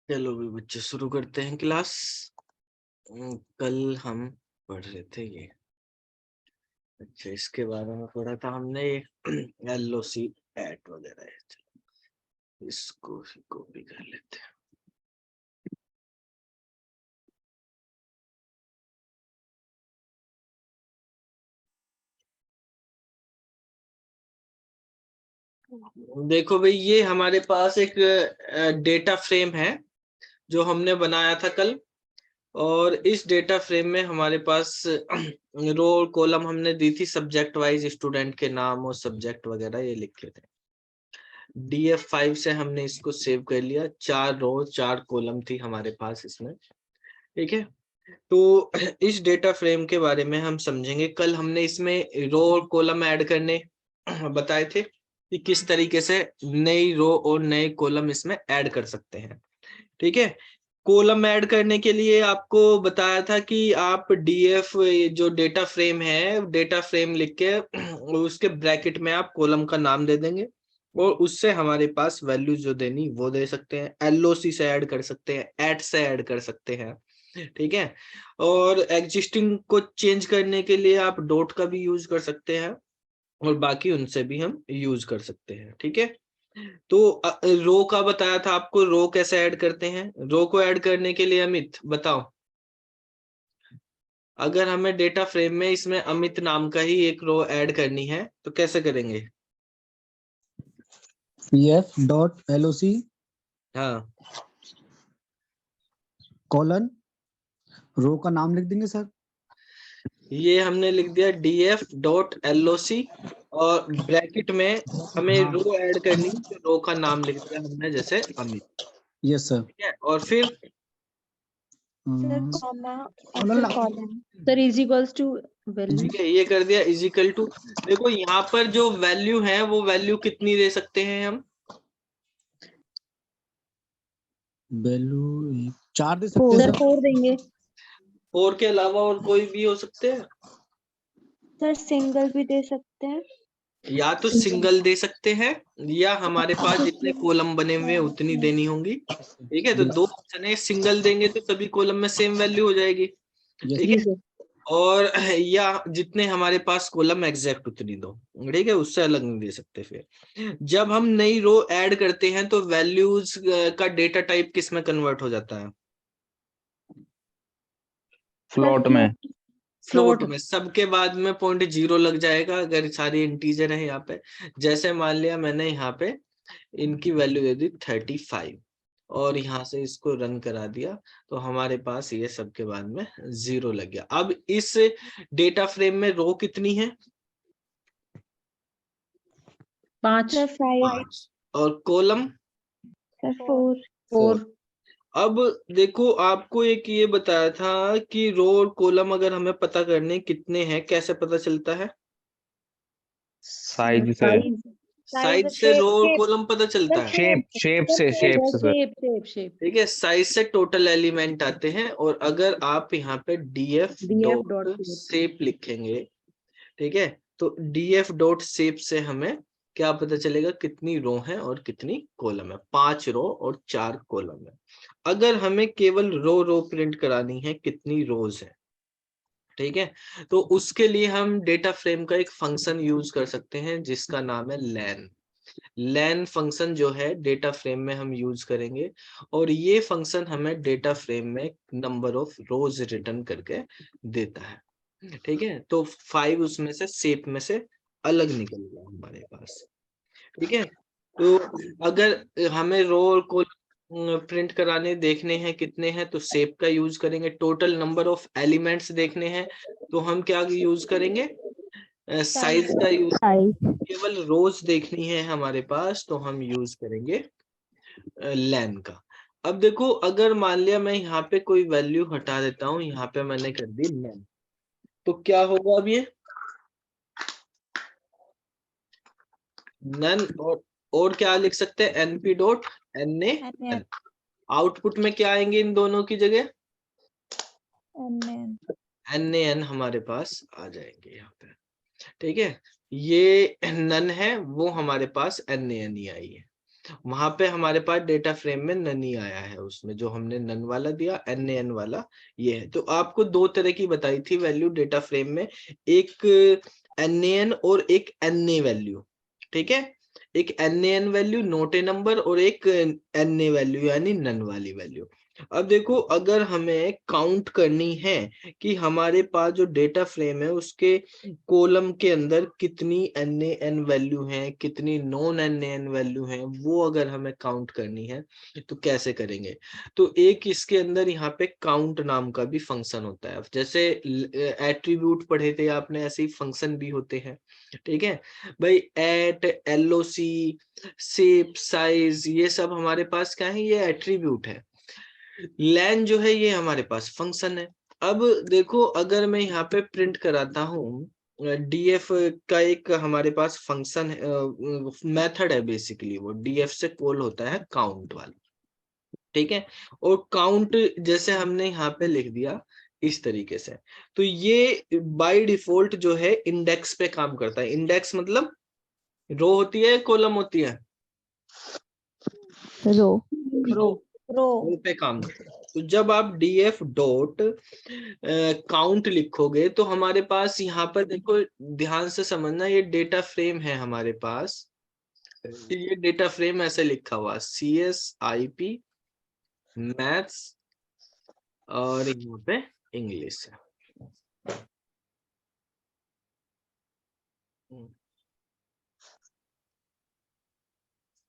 चलो भी बच्चे शुरू करते हैं क्लास। कल हम पढ़ रहे थे ये। अच्छा, इसके बारे में पढ़ा था हमने LOC एट वगैरह है। चलो इसको कॉपी कर लेते हैं। देखो भाई, ये हमारे पास एक डेटा फ्रेम है जो हमने बनाया था कल। और इस डेटा फ्रेम में हमारे पास रो और कॉलम हमने दी थी सब्जेक्ट वाइज, स्टूडेंट के नाम और सब्जेक्ट वगैरह ये लिखे थे। DF5 से हमने इसको सेव कर लिया। 4 रो 4 कॉलम थी हमारे पास इसमें। ठीक है, तो इस डेटा फ्रेम के बारे में हम समझेंगे। कल हमने इसमें रो और कॉलम ऐड करने बताए थे कि किस तरीके से नई रो और नए कॉलम इसमें ऐड कर सकते हैं। ठीक है, कॉलम ऐड करने के लिए आपको बताया था कि आप DF जो डेटा फ्रेम है, डेटा फ्रेम लिख के उसके ब्रैकेट में आप कॉलम का नाम दे देंगे और उससे हमारे पास वैल्यू जो देनी वो दे सकते हैं। LOC से ऐड कर सकते हैं, एट से ऐड कर सकते हैं। ठीक है, और एग्जिस्टिंग को चेंज करने के लिए आप डॉट का भी यूज कर सकते हैं और बाकी उनसे भी हम यूज कर सकते हैं। ठीक है, तो रो का बताया था आपको, रो कैसे ऐड करते हैं। रो को ऐड करने के लिए अमित बताओ, अगर हमें डेटा फ्रेम में इसमें अमित नाम का ही एक रो ऐड करनी है तो कैसे करेंगे। pf.loc हाँ, कॉलन रो का नाम लिख देंगे सर। ये हमने लिख दिया df.loc और ब्रैकेट में हमें रो ऐड करनी है तो रो का नाम लिख दिया हमने, जैसे अमित। Yes sir. ठीक है, और फिर सर कॉमा और column sir is equals to value. ठीक है, ये कर दिया इज इक्वल टू। देखो यहाँ पर जो वैल्यू है वो वैल्यू कितनी दे सकते हैं हम। वैल्यू 4 दे सकते हैं सर 4 देंगे। 4 के अलावा और कोई भी हो सकते हैं। सर सिंगल भी दे सकते हैं, या तो सिंगल दे सकते हैं या हमारे पास जितने कॉलम बने हुए हैं उतनी देनी होंगी। ठीक है, तो 2 ऑप्शन है। सिंगल देंगे तो सभी कॉलम में सेम वैल्यू हो जाएगी। ठीक है, और या जितने हमारे पास कॉलम एग्जैक्ट उतनी दो। ठीक है, उससे अलग नहीं दे सकते। फिर जब हम नई रो ऐड करते हैं तो वैल्यूज का डेटा टाइप किस में कन्वर्ट हो जाता है। फ्लोट में। फ्लोट में। सबके बाद में 0.0 लग जाएगा अगर सारी इंटीजर है यहाँ पे। जैसे मान लिया मैंने यहाँ पे इनकी वैल्यू दे दी 35 और यहाँ से इसको रन करा दिया तो हमारे पास ये सबके बाद में 0 लग गया। अब इस डेटा फ्रेम में रो कितनी है। 5 और कॉलम 4। अब देखो, आपको एक ये बताया था कि रो और कॉलम अगर हमें पता करने कितने हैं, कैसे पता चलता है। साइज से। साइज से रो और कॉलम पता चलता है। शेप से सर। ठीक है, साइज से टोटल एलिमेंट आते हैं। और अगर आप यहाँ पे df.shape लिखेंगे, ठीक है, तो df.shape से हमें क्या पता चलेगा कितनी रो है और कितनी कॉलम है। 5 रो और 4 कॉलम है। अगर हमें केवल रो प्रिंट करानी है कितनी रोज है, ठीक है, तो उसके लिए हम डेटा फ्रेम का एक फंक्शन यूज कर सकते हैं जिसका नाम है len। len फंक्शन जो है डेटा फ्रेम में हम यूज करेंगे और ये फंक्शन हमें डेटा फ्रेम में नंबर ऑफ रोज रिटर्न करके देता है। ठीक है, तो 5 उसमें से शेप में से अलग निकल गया हमारे पास। ठीक है, तो अगर हमें रो और कॉलम प्रिंट कराने देखने हैं कितने हैं तो शेप का यूज करेंगे। टोटल नंबर ऑफ एलिमेंट्स देखने हैं तो हम क्या यूज करेंगे, साइज का यूज। केवल रोज देखनी है हमारे पास तो हम यूज करेंगे len का। अब देखो, अगर मान लिया मैं यहाँ पे कोई वैल्यू हटा देता हूँ, यहाँ पे मैंने कर दी none, तो क्या होगा अब ये none। और क्या लिख सकते हैं, np.na। आउटपुट में क्या आएंगे इन दोनों की जगह, nan हमारे पास आ जाएंगे यहाँ पे। ठीक है, ये नन है वो हमारे पास nan ही आई है। वहां पे हमारे पास डेटा फ्रेम में नन ही आया है, उसमें जो हमने नन वाला दिया, NaN वाला ये है। तो आपको दो तरह की बताई थी वैल्यू डेटा फ्रेम में, एक NaN और एक Na वैल्यू। ठीक है, एक NaN वैल्यू नोट ए नंबर और एक Na वैल्यू यानी नन वाली वैल्यू। अब देखो, अगर हमें काउंट करनी है कि हमारे पास जो डेटा फ्रेम है उसके कॉलम के अंदर कितनी NaN वैल्यू है, कितनी नॉन NaN वैल्यू है, वो अगर हमें काउंट करनी है तो कैसे करेंगे? तो एक इसके अंदर यहाँ पे काउंट नाम का भी फंक्शन होता है। जैसे एट्रीब्यूट पढ़े थे आपने, ऐसे ही फंक्शन भी होते हैं। ठीक है भाई, एट, LOC, शेप, साइज, ये सब हमारे पास क्या है? ये एट्रीब्यूट है। लैन जो है ये हमारे पास फंक्शन है। अब देखो, अगर मैं यहाँ पे प्रिंट कराता हूँ, df का एक हमारे पास फंक्शन मेथड है, बेसिकली वो df से कॉल होता है काउंट वाला। ठीक है, और काउंट जैसे हमने यहाँ पे लिख दिया इस तरीके से, तो ये बाय डिफॉल्ट जो है इंडेक्स पे काम करता है। इंडेक्स मतलब रो होती है, कॉलम होती है? रो रो रो पे काम करता है। तो जब आप df डॉट काउंट लिखोगे तो हमारे पास यहाँ पर देखो, ध्यान से समझना, ये डेटा फ्रेम है हमारे पास। ये डेटा फ्रेम ऐसे लिखा हुआ CSIP मैथ्स और यहाँ पे इंग्लिश है।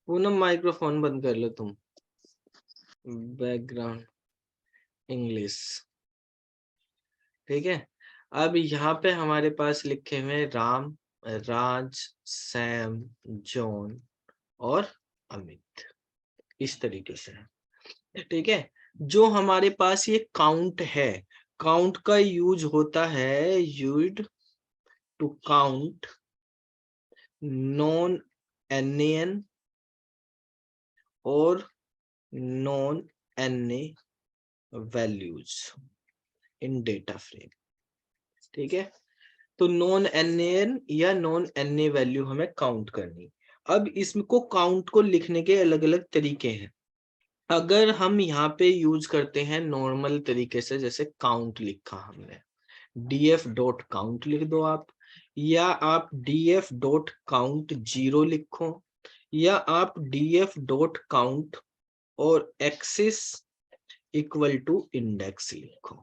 पूनम माइक्रोफोन बंद कर लो तुम, बैकग्राउंड इंग्लिश। ठीक है, अब यहाँ पे हमारे पास लिखे हुए राम, राज, सैम, जॉन और अमित, इस तरीके से। ठीक है, जो हमारे पास ये काउंट है, काउंट का यूज होता है used to count non NaN और non Na values in data frame. ठीक है, तो नॉन NaN या नॉन Na वैल्यू हमें काउंट करनी। अब इसको काउंट को लिखने के अलग अलग तरीके हैं। अगर हम यहाँ पे यूज करते हैं नॉर्मल तरीके से, जैसे काउंट लिखा हमने, df डॉट काउंट लिख दो आप, या आप df डॉट काउंट 0 लिखो, या आप df डॉट काउंट और एक्सिस इक्वल टू इंडेक्स लिखो।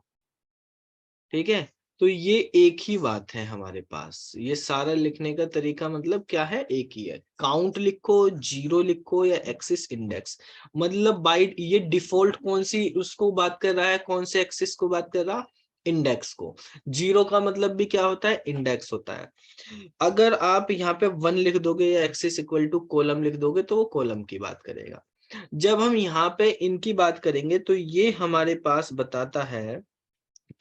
ठीक है, तो ये एक ही बात है हमारे पास। ये सारा लिखने का तरीका मतलब क्या है? एक ही है। काउंट लिखो, 0 लिखो या एक्सिस इंडेक्स। मतलब बाइट ये डिफॉल्ट कौन सी उसको बात कर रहा है, कौन से एक्सिस को बात कर रहा? इंडेक्स को। 0 का मतलब भी क्या होता है? इंडेक्स होता है। अगर आप यहाँ पे 1 लिख दोगे या एक्सिस इक्वल टू कॉलम लिख दोगे तो वो कॉलम की बात करेगा। जब हम यहाँ पे इनकी बात करेंगे तो ये हमारे पास बताता है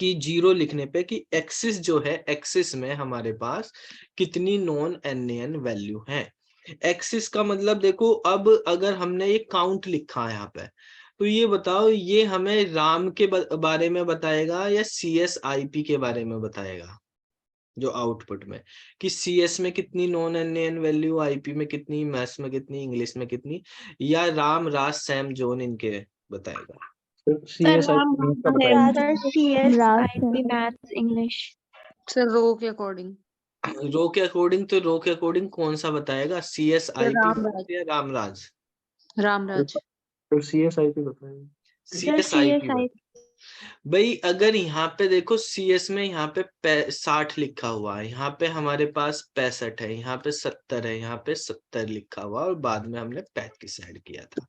कि 0 लिखने पे कि एक्सिस जो है, एक्सिस में हमारे पास कितनी नॉन NaN वैल्यू है। एक्सिस का मतलब देखो, अब अगर हमने ये काउंट लिखा है यहाँ पे, तो ये बताओ, ये हमें राम के बारे में बताएगा या CSIP के बारे में बताएगा? जो आउटपुट में कि CS में कितनी नॉन NaN वैल्यू, IP में कितनी, मैथ्स में कितनी, इंग्लिश में कितनी, या राम, राज, सैम, जॉन इनके बताएगा? CSIP मैथ्स इंग्लिश सर रो के अकॉर्डिंग। रो के अकॉर्डिंग, तो रो के अकॉर्डिंग कौन सा बताएगा? CSIP या रामराज? रामराज। तो CSIP बताइए। CSIP। भाई अगर यहाँ पे देखो, CS में यहाँ पे 60 लिखा हुआ है, यहाँ पे हमारे पास 65 है, यहाँ पे 70 है, यहाँ पे 70 लिखा हुआ और बाद में हमने 35 ऐड किया था,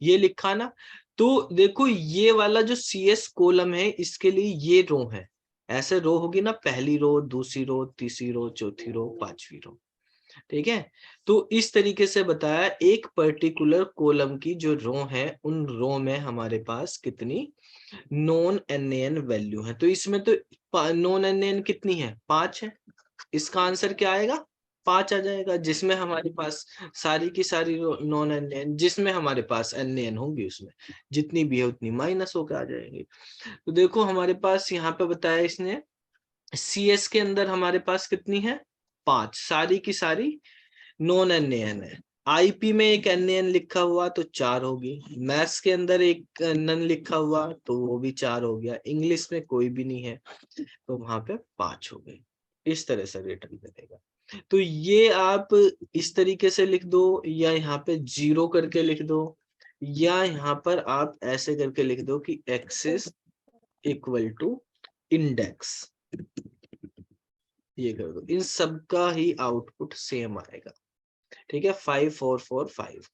ये लिखा ना। तो देखो, ये वाला जो CS कॉलम है, इसके लिए ये रो है। ऐसे रो होगी ना, पहली रो, दूसरी रो, तीसरी रो, चौथी रो, पांचवी रो। ठीक है, तो इस तरीके से बताया, एक पर्टिकुलर कॉलम की जो रो है, उन रो में हमारे पास कितनी नॉन NaN वैल्यू है। तो इसमें तो नॉन NaN कितनी है? 5 है। इसका आंसर क्या आएगा? 5 आ जाएगा, जिसमें हमारे पास सारी की सारी नॉन NaN, जिसमें हमारे पास NaN होंगी, उसमें जितनी भी है उतनी माइनस होकर आ जाएंगी। तो देखो, हमारे पास यहाँ पे बताया इसने, CS के अंदर हमारे पास कितनी है? 5, सारी की सारी नॉन NaN है। आईपी में एक NaN लिखा हुआ तो 4 होगी, मैथ्स के अंदर एक नन लिखा हुआ तो वो भी 4 हो गया, इंग्लिश में कोई भी नहीं है तो वहां पे 5 हो गई। इस तरह से रिटर्न करेगा। तो ये आप इस तरीके से लिख दो, या यहाँ पे 0 करके लिख दो, या यहाँ पर आप ऐसे करके लिख दो कि एक्सिस इक्वल टू इंडेक्स, ये कर दो। इन सब का ही आउटपुट सेम आएगा। ठीक है, 5 4 4 5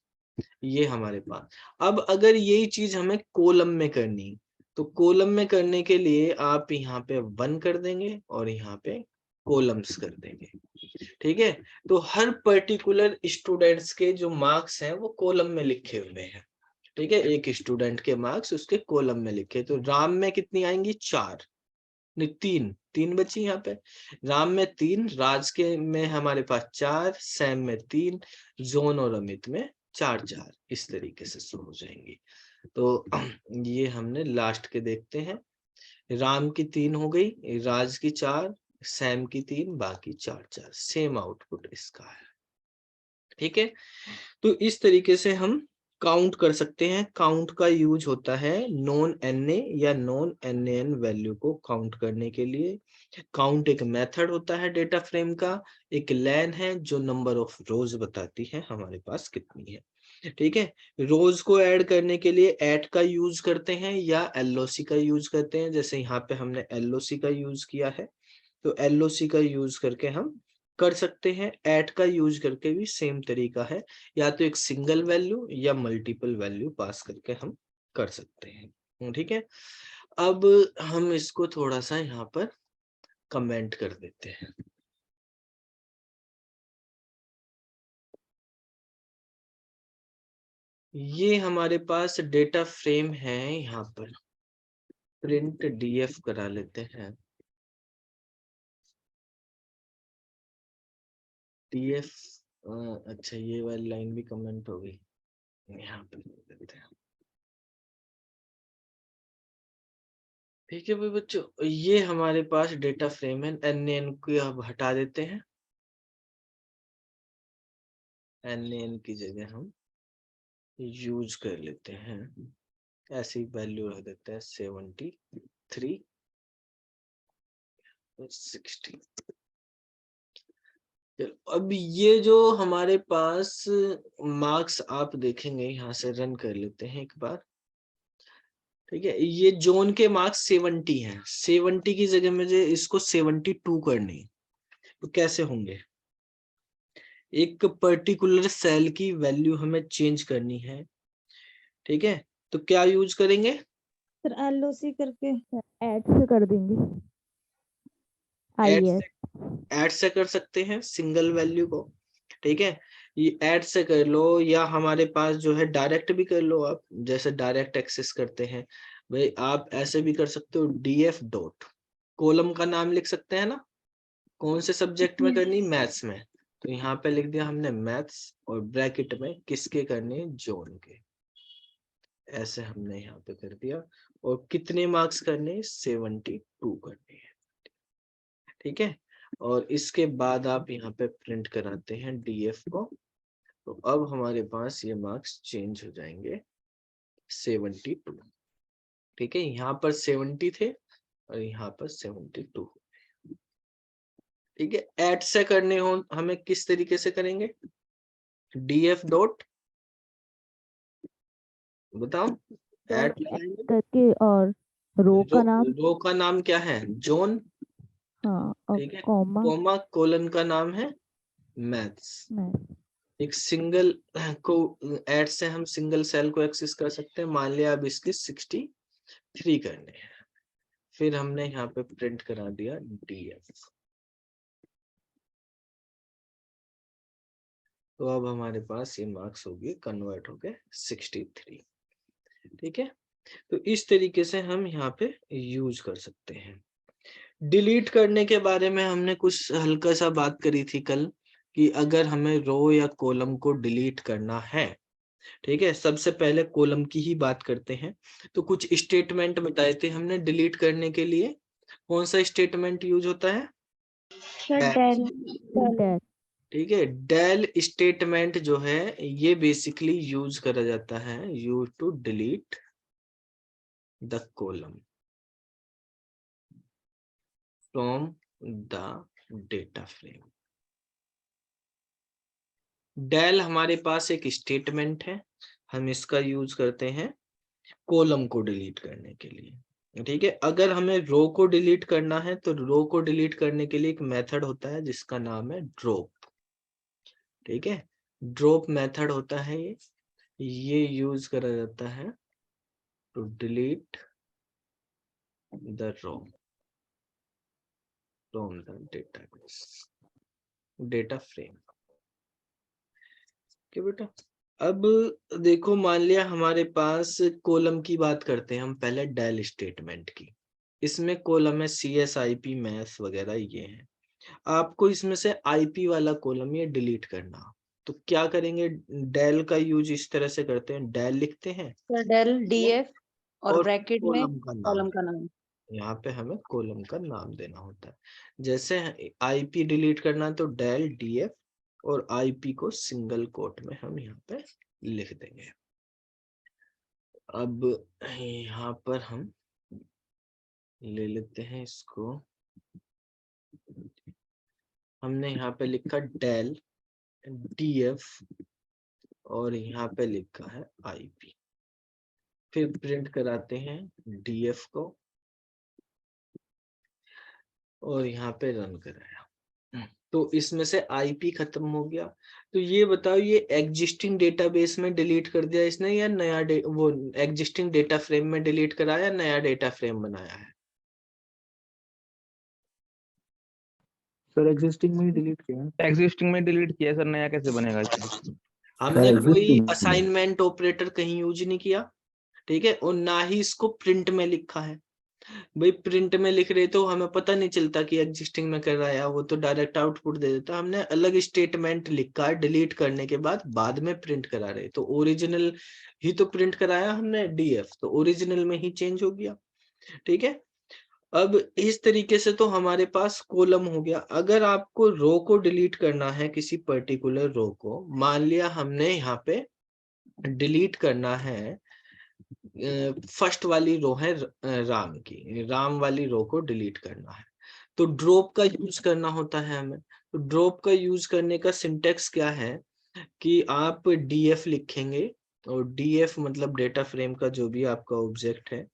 ये हमारे पास। अब अगर यही चीज हमें कॉलम में करनी, तो कॉलम में करने के लिए आप यहाँ पे 1 कर देंगे और यहाँ पे कॉलम्स कर देंगे। ठीक है, तो हर पर्टिकुलर स्टूडेंट्स के जो मार्क्स हैं वो कॉलम में लिखे हुए हैं। ठीक है, एक स्टूडेंट के मार्क्स उसके कॉलम में लिखे, तो राम में कितनी आएंगी 4, नहीं 3 बची यहाँ पे। राम में 3, राज के में हमारे पास 4, सैम में 3, जोन और अमित में 4 इस तरीके से शुरू हो जाएंगी। तो ये हमने लास्ट के देखते हैं। राम की 3 हो गई, राज की 4, सैम की 3, बाकी 4 सेम आउटपुट इसका है। ठीक है, तो इस तरीके से हम काउंट कर सकते हैं। काउंट का यूज होता है नॉन NA या नॉन NaN वैल्यू को काउंट करने के लिए। काउंट एक मेथड होता है डेटा फ्रेम का, एक लैन है जो नंबर ऑफ रोज बताती है हमारे पास कितनी है। ठीक है, रोज को ऐड करने के लिए ऐट का यूज करते हैं या LOC का यूज करते हैं। जैसे यहाँ पे हमने LOC का यूज किया है, तो LOC का यूज करके हम कर सकते हैं। ऐट का यूज करके भी सेम तरीका है, या तो एक सिंगल वैल्यू या मल्टीपल वैल्यू पास करके हम कर सकते हैं। ठीक है, अब हम इसको थोड़ा सा यहाँ पर कमेंट कर देते हैं। ये हमारे पास डेटा फ्रेम है, यहाँ पर प्रिंट DF करा लेते हैं। DF अच्छा, ये वाली लाइन भी कमेंट हो गई, यहाँ पे देते हैं। ठीक है भाई बच्चों, ये हमारे पास डेटा फ्रेम है। NaN को अब हटा देते हैं, NaN की जगह हम यूज कर लेते हैं, ऐसी वैल्यू रख देते हैं 73 और 60। अब ये जो हमारे पास मार्क्स आप देखेंगे, यहाँ से रन कर लेते हैं एक बार। ठीक है, ये जोन के मार्क्स 70 हैं, 70 की जगह मुझे इसको 72 करनी, तो कैसे होंगे? एक पर्टिकुलर सेल की वैल्यू हमें चेंज करनी है। ठीक है, तो क्या यूज करेंगे? सर LOC करके ऐड से कर देंगे। ऐड से कर सकते हैं सिंगल वैल्यू को। ठीक है, ये ऐड से कर लो, या हमारे पास जो है डायरेक्ट भी कर लो आप, जैसे डायरेक्ट एक्सेस करते हैं भाई, आप ऐसे भी कर सकते हो। DF डॉट कॉलम का नाम लिख सकते हैं ना, कौन से सब्जेक्ट में करनी? मैथ्स में। तो यहाँ पे लिख दिया हमने मैथ्स, और ब्रैकेट में किसके करने? जोन के। ऐसे हमने यहाँ पे कर दिया, और कितने मार्क्स करने? 72 करने हैं। ठीक है, और इसके बाद आप यहाँ पे प्रिंट कराते हैं DF को, तो अब हमारे पास ये मार्क्स चेंज हो जाएंगे 72। ठीक है, यहाँ पर 70 थे और यहाँ पर 72। ठीक है, ऐड से करने हो हमें किस तरीके से करेंगे? DF डॉट, बताओ, ऐड करके, और रो का नाम, रो का नाम क्या है? जोन। हाँ, और ठीक है, कॉमा, कॉमा, कोलन का नाम है मैथ्स। एक सिंगल को ऐड से हम सिंगल सेल को एक्सेस कर सकते हैं। मान लिया अब इसके 63 करने हैं, फिर हमने यहाँ पे प्रिंट करा दिया DF। तो अब हमारे पास ये मार्क्स हो गए, कन्वर्ट हो गए 63। ठीक है, तो इस तरीके से हम यहाँ पे यूज कर सकते हैं। डिलीट करने के बारे में हमने कुछ हल्का सा बात करी थी कल, कि अगर हमें रो या कॉलम को डिलीट करना है, ठीक है, सबसे पहले कॉलम की ही बात करते हैं। तो कुछ स्टेटमेंट बताए थे हमने डिलीट करने के लिए। कौन सा स्टेटमेंट यूज होता है? डेल, ठीक है, डेल स्टेटमेंट जो है ये बेसिकली यूज करा जाता है use to delete the column from the data frame. Del हमारे पास एक स्टेटमेंट है, हम इसका यूज करते हैं कॉलम को डिलीट करने के लिए। ठीक है, अगर हमें रो को डिलीट करना है तो रो को डिलीट करने के लिए एक मेथड होता है जिसका नाम है ड्रॉप। ठीक है, ड्रॉप मेथड होता है ये यूज करा जाता है to delete the row from the database data frame. क्या बेटा, अब देखो मान लिया हमारे पास कॉलम की बात करते हैं हम पहले डेल स्टेटमेंट की। इसमें कॉलम है CSIP मैथ्स वगैरह ये है। आपको इसमें से IP वाला कॉलम ये डिलीट करना, तो क्या करेंगे, डेल का यूज इस तरह से करते हैं, डेल लिखते हैं डेल DF और और ब्रैकेट में कॉलम का नाम, कॉलम का नाम। यहाँ पे हमें कॉलम का नाम देना होता है। जैसे IP डिलीट करना है तो डेल DF और IP को सिंगल कोट में हम यहाँ पे लिख देंगे। अब यहाँ पर हम ले लेते हैं इसको, हमने यहाँ पे लिखा डेल DF और यहाँ पे लिखा है IP, फिर प्रिंट कराते हैं DF को और यहाँ पे रन कराया, तो इसमें से IP खत्म हो गया। तो ये बताओ ये एग्जिस्टिंग डेटाबेस में डिलीट कर दिया इसने या नया वो एग्जिस्टिंग डेटा फ्रेम में डिलीट कराया, नया डेटा फ्रेम बनाया है? सर एग्जिस्टिंग में ही डिलीट किया। एग्जिस्टिंग में डिलीट किया सर, नया कैसे बनेगा इसमें? हमने कोई existing में। असाइनमेंट ऑपरेटर कहीं यूज नहीं किया, ठीक है, और ना ही इसको प्रिंट में लिखा है। भाई प्रिंट में लिख रहे तो हमें पता नहीं चलता कि एग्जिस्टिंग में कर रहा है, वो तो डायरेक्ट आउटपुट दे देता। हमने अलग स्टेटमेंट लिखा डिलीट करने के बाद में प्रिंट करा रहे, तो ओरिजिनल ही तो प्रिंट कराया हमने DF, तो ओरिजिनल में ही चेंज हो गया। ठीक है, अब इस तरीके से तो हमारे पास कॉलम हो गया। अगर आपको रो को डिलीट करना है, किसी पर्टिकुलर रो को, मान लिया हमने यहाँ पे डिलीट करना है, फर्स्ट वाली रो है राम की, राम वाली रो को डिलीट करना है, तो ड्रॉप का यूज करना होता है हमें। तो ड्रॉप का यूज करने का सिंटेक्स क्या है कि आप DF लिखेंगे, और DF मतलब डेटा फ्रेम का जो भी आपका ऑब्जेक्ट है,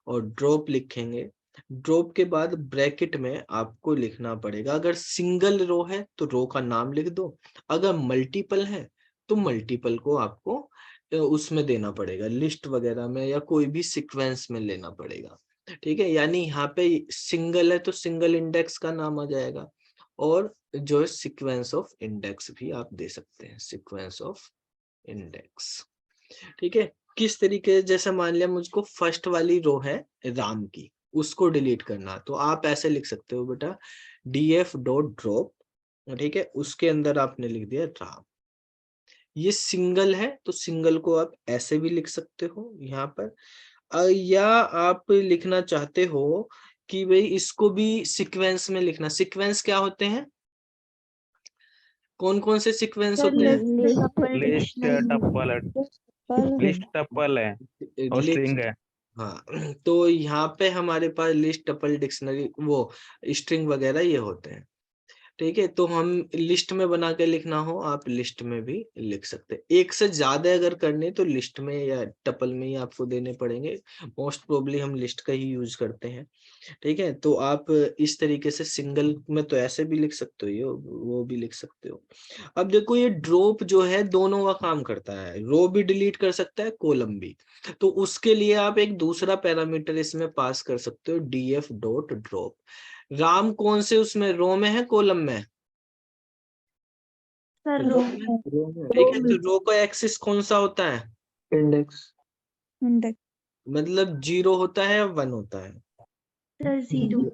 और ड्रॉप लिखेंगे। ड्रॉप के बाद ब्रैकेट में आपको लिखना पड़ेगा, अगर सिंगल रो है तो रो का नाम लिख दो, अगर मल्टीपल है तो मल्टीपल को आपको उसमें देना पड़ेगा, लिस्ट वगैरह में या कोई भी सीक्वेंस में लेना पड़ेगा। ठीक है, यानी यहाँ पे सिंगल है तो सिंगल इंडेक्स का नाम आ जाएगा, और जो सीक्वेंस ऑफ इंडेक्स भी आप दे सकते हैं, सीक्वेंस ऑफ इंडेक्स। ठीक है, किस तरीके, जैसे मान लिया मुझको फर्स्ट वाली रो है राम की, उसको डिलीट करना, तो आप ऐसे लिख सकते हो बेटा DF डॉट ड्रॉप, ठीक है, उसके अंदर आपने लिख दिया राम। ये सिंगल है तो सिंगल को आप ऐसे भी लिख सकते हो यहाँ पर, या आप लिखना चाहते हो कि भाई इसको भी सीक्वेंस में लिखना। सीक्वेंस क्या होते हैं, कौन कौन से सीक्वेंस होते हैं? लिस्ट टपल, लिस्ट टपल है और स्ट्रिंग है। हाँ, तो यहाँ पे हमारे पास लिस्ट टपल डिक्शनरी वो स्ट्रिंग वगैरह ये होते हैं। ठीक है, तो हम लिस्ट में बना के लिखना हो आप लिस्ट में भी लिख सकते हैं। एक से ज्यादा अगर करने तो लिस्ट में या टपल में ही आपको देने पड़ेंगे, मोस्ट प्रोबेबली हम लिस्ट का ही यूज करते हैं। ठीक है, तो आप इस तरीके से सिंगल में तो ऐसे भी लिख सकते हो, ये वो भी लिख सकते हो। अब देखो ये ड्रॉप जो है दोनों का काम करता है, रो भी डिलीट कर सकता है कॉलम भी, तो उसके लिए आप एक दूसरा पैरामीटर इसमें पास कर सकते हो DF डॉट ड्रॉप। राम कौन से उसमें रो में है कॉलम में? सर रो में। ठीक है, तो रो का एक्सिस कौन सा होता है? इंडेक्स। इंडेक्स मतलब 0 होता है या 1 होता है? सर 0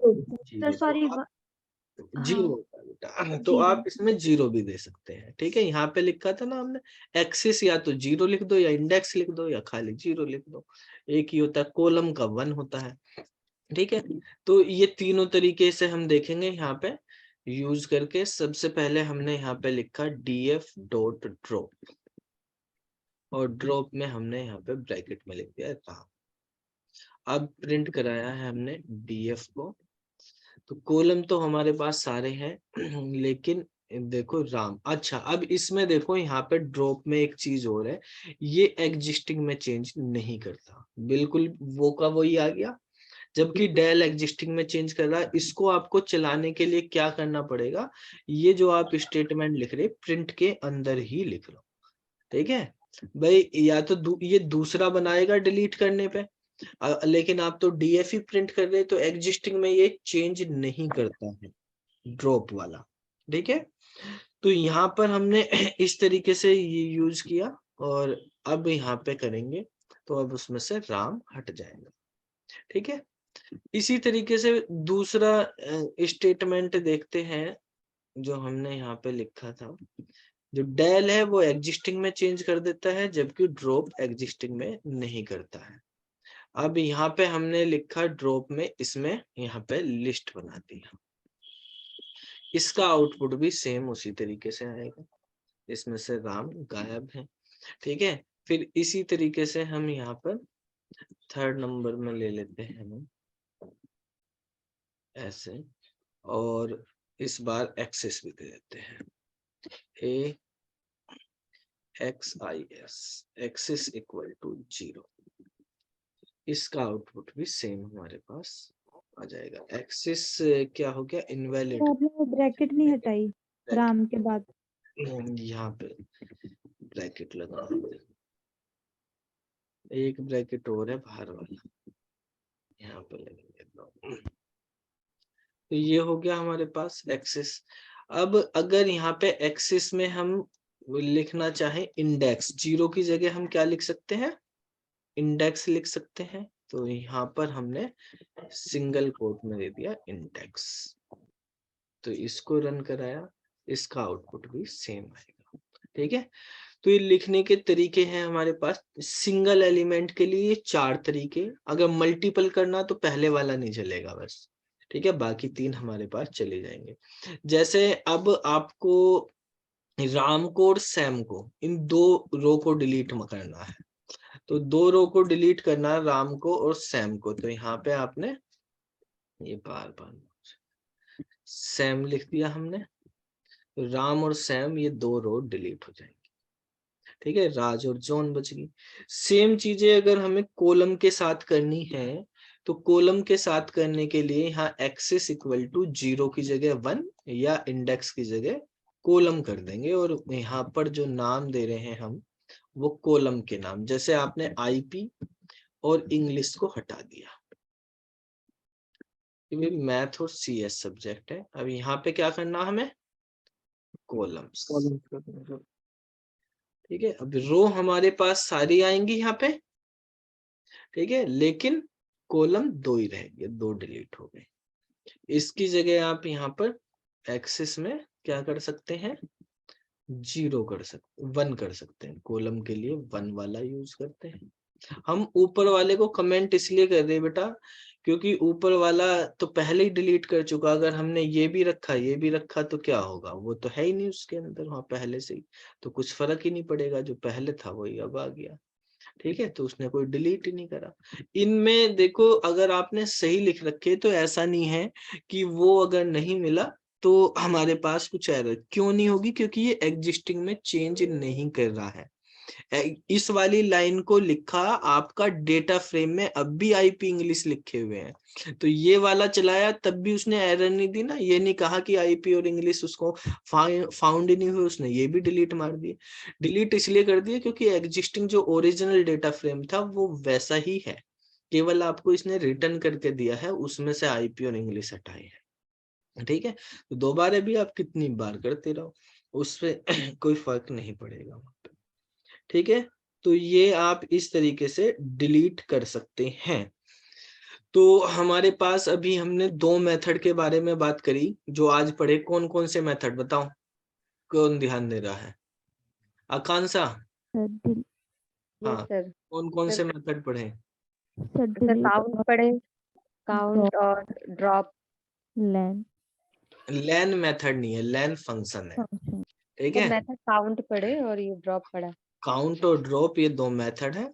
सर सॉरी 0 होता है बेटा, तो आप इसमें 0 भी दे सकते हैं। ठीक है, यहाँ पे लिखा था ना हमने एक्सिस, या तो 0 लिख दो या इंडेक्स लिख दो या खाली 0 लिख दो, एक ही होता है। कॉलम का 1 होता है। ठीक है, तो ये तीनों तरीके से हम देखेंगे यहाँ पे यूज करके सबसे पहले हमने यहाँ पे लिखा df डॉट ड्रॉप और ड्रॉप में हमने यहाँ पे ब्रैकेट में लिख दिया राम। अब प्रिंट कराया है हमने df को, तो कॉलम तो हमारे पास सारे हैं लेकिन देखो राम। अच्छा, अब इसमें देखो यहाँ पे ड्रॉप में एक चीज और है, ये एग्जिस्टिंग में चेंज नहीं करता, बिल्कुल वो का वही आ गया। जबकि डेल एग्जिस्टिंग में चेंज कर रहा है। इसको आपको चलाने के लिए क्या करना पड़ेगा, ये जो आप स्टेटमेंट लिख रहे प्रिंट के अंदर ही लिख लो, ठीक है भाई। या तो ये दूसरा बनाएगा डिलीट करने पे, लेकिन आप तो डीएफ ही प्रिंट कर रहे, तो एग्जिस्टिंग में ये चेंज नहीं करता है ड्रॉप वाला, ठीक है। तो यहाँ पर हमने इस तरीके से ये यूज किया और अब यहाँ पे करेंगे तो अब उसमें से राम हट जाएगा, ठीक है। इसी तरीके से दूसरा स्टेटमेंट देखते हैं जो हमने यहाँ पे लिखा था। जो डेल है वो एग्जिस्टिंग में चेंज कर देता है, जबकि ड्रॉप एग्जिस्टिंग में नहीं करता है। अब यहाँ पे हमने लिखा ड्रॉप में, इसमें यहाँ पे लिस्ट बना दिया। इसका आउटपुट भी सेम उसी तरीके से आएगा, इसमें से राम गायब है, ठीक है। फिर इसी तरीके से हम यहाँ पर थर्ड नंबर में ले लेते हैं हम ऐसे, और इस बार एक्सेस भी दे देते हैं AXIS, एक्सेस इक्वल टू 0। इसका आउटपुट भी सेम हमारे पास आ जाएगा। एक्सेस क्या हो गया, इनवैलिड। आपने ब्रैकेट नहीं हटाई राम के बाद? यहाँ पे ब्रैकेट लगा, एक ब्रैकेट और है बाहर वाला, यहाँ पे लगेंगे। तो ये हो गया हमारे पास एक्सेस। अब अगर यहाँ पे एक्सेस में हम लिखना चाहे इंडेक्स, 0 की जगह हम क्या लिख सकते हैं, इंडेक्स लिख सकते हैं। तो यहाँ पर हमने सिंगल कोट में दे दिया इंडेक्स, तो इसको रन कराया, इसका आउटपुट भी सेम आएगा, ठीक है। तो ये लिखने के तरीके हैं हमारे पास। सिंगल एलिमेंट के लिए 4 तरीके, अगर मल्टीपल करना तो पहले वाला नहीं चलेगा बस, ठीक है, बाकी 3 हमारे पास चले जाएंगे। जैसे अब आपको राम को और सैम को, इन 2 रो को डिलीट करना है, तो 2 रो को डिलीट करना है, राम को और सैम को। तो यहाँ पे आपने ये बार सैम लिख दिया हमने, राम और सैम ये 2 रो डिलीट हो जाएंगे, ठीक है। राज और जॉन बच गई। सेम चीजें अगर हमें कॉलम के साथ करनी है, तो कॉलम के साथ करने के लिए यहाँ एक्सेस इक्वल टू 0 की जगह 1 या इंडेक्स की जगह कॉलम कर देंगे, और यहाँ पर जो नाम दे रहे हैं हम वो कॉलम के नाम, जैसे आपने आईपी और इंग्लिश को हटा दिया, मैथ और सीएस सब्जेक्ट है। अब यहाँ पे क्या करना हमें, कॉलम्स, ठीक है। अब रो हमारे पास सारी आएंगी यहाँ पे, ठीक है, लेकिन कॉलम 2 ही रहेंगे, 2 डिलीट हो गए। इसकी जगह आप यहाँ पर एक्सेस में क्या कर सकते हैं, 0 कर सकते, 1 कर सकते हैं, कॉलम के लिए 1 वाला यूज करते हैं। हम ऊपर वाले को कमेंट इसलिए कर रहे हैं बेटा, क्योंकि ऊपर वाला तो पहले ही डिलीट कर चुका, अगर हमने ये भी रखा तो क्या होगा, वो तो है ही नहीं उसके अंदर वहां पहले से ही, तो कुछ फर्क ही नहीं पड़ेगा, जो पहले था वही अब आ गया, ठीक है। तो उसने कोई डिलीट ही नहीं करा। इनमें देखो अगर आपने सही लिख रखे तो ऐसा नहीं है कि वो अगर नहीं मिला तो हमारे पास कुछ एरर क्यों नहीं होगी, क्योंकि ये एग्जिस्टिंग में चेंज नहीं कर रहा है। इस वाली लाइन को लिखा आपका डेटा फ्रेम में, अब भी आईपी इंग्लिश लिखे हुए हैं, तो ये वाला चलाया तब भी उसने एरर नहीं दी ना, ये नहीं कहा कि आईपी और इंग्लिश उसको फाउंड नहीं हुए, उसने ये भी डिलीट मार दिए। डिलीट इसलिए कर दिया क्योंकि एग्जिस्टिंग जो ओरिजिनल डेटा फ्रेम था वो वैसा ही है, केवल आपको इसने रिटर्न करके दिया है, उसमें से आईपी और इंग्लिश हटाए है, ठीक है। तो दोबारा भी आप कितनी बार करते रहो, उससे कोई फर्क नहीं पड़ेगा, ठीक है। तो ये आप इस तरीके से डिलीट कर सकते हैं। तो हमारे पास अभी हमने 2 मेथड के बारे में बात करी जो आज पढ़े। कौन कौन से मेथड बताओ, कौन ध्यान दे रहा है, आकांक्षा? हाँ, कौन कौन से मेथड पढ़े? काउंट पढ़े, काउंट और ड्रॉप, लेन। लेन मेथड नहीं है, लेन फंक्शन है। फंक्शन। ठीक तो है, मेथड काउंट पढ़े और ये ड्रॉप पढ़ा। काउंट और ड्रॉप ये 2 मेथड है,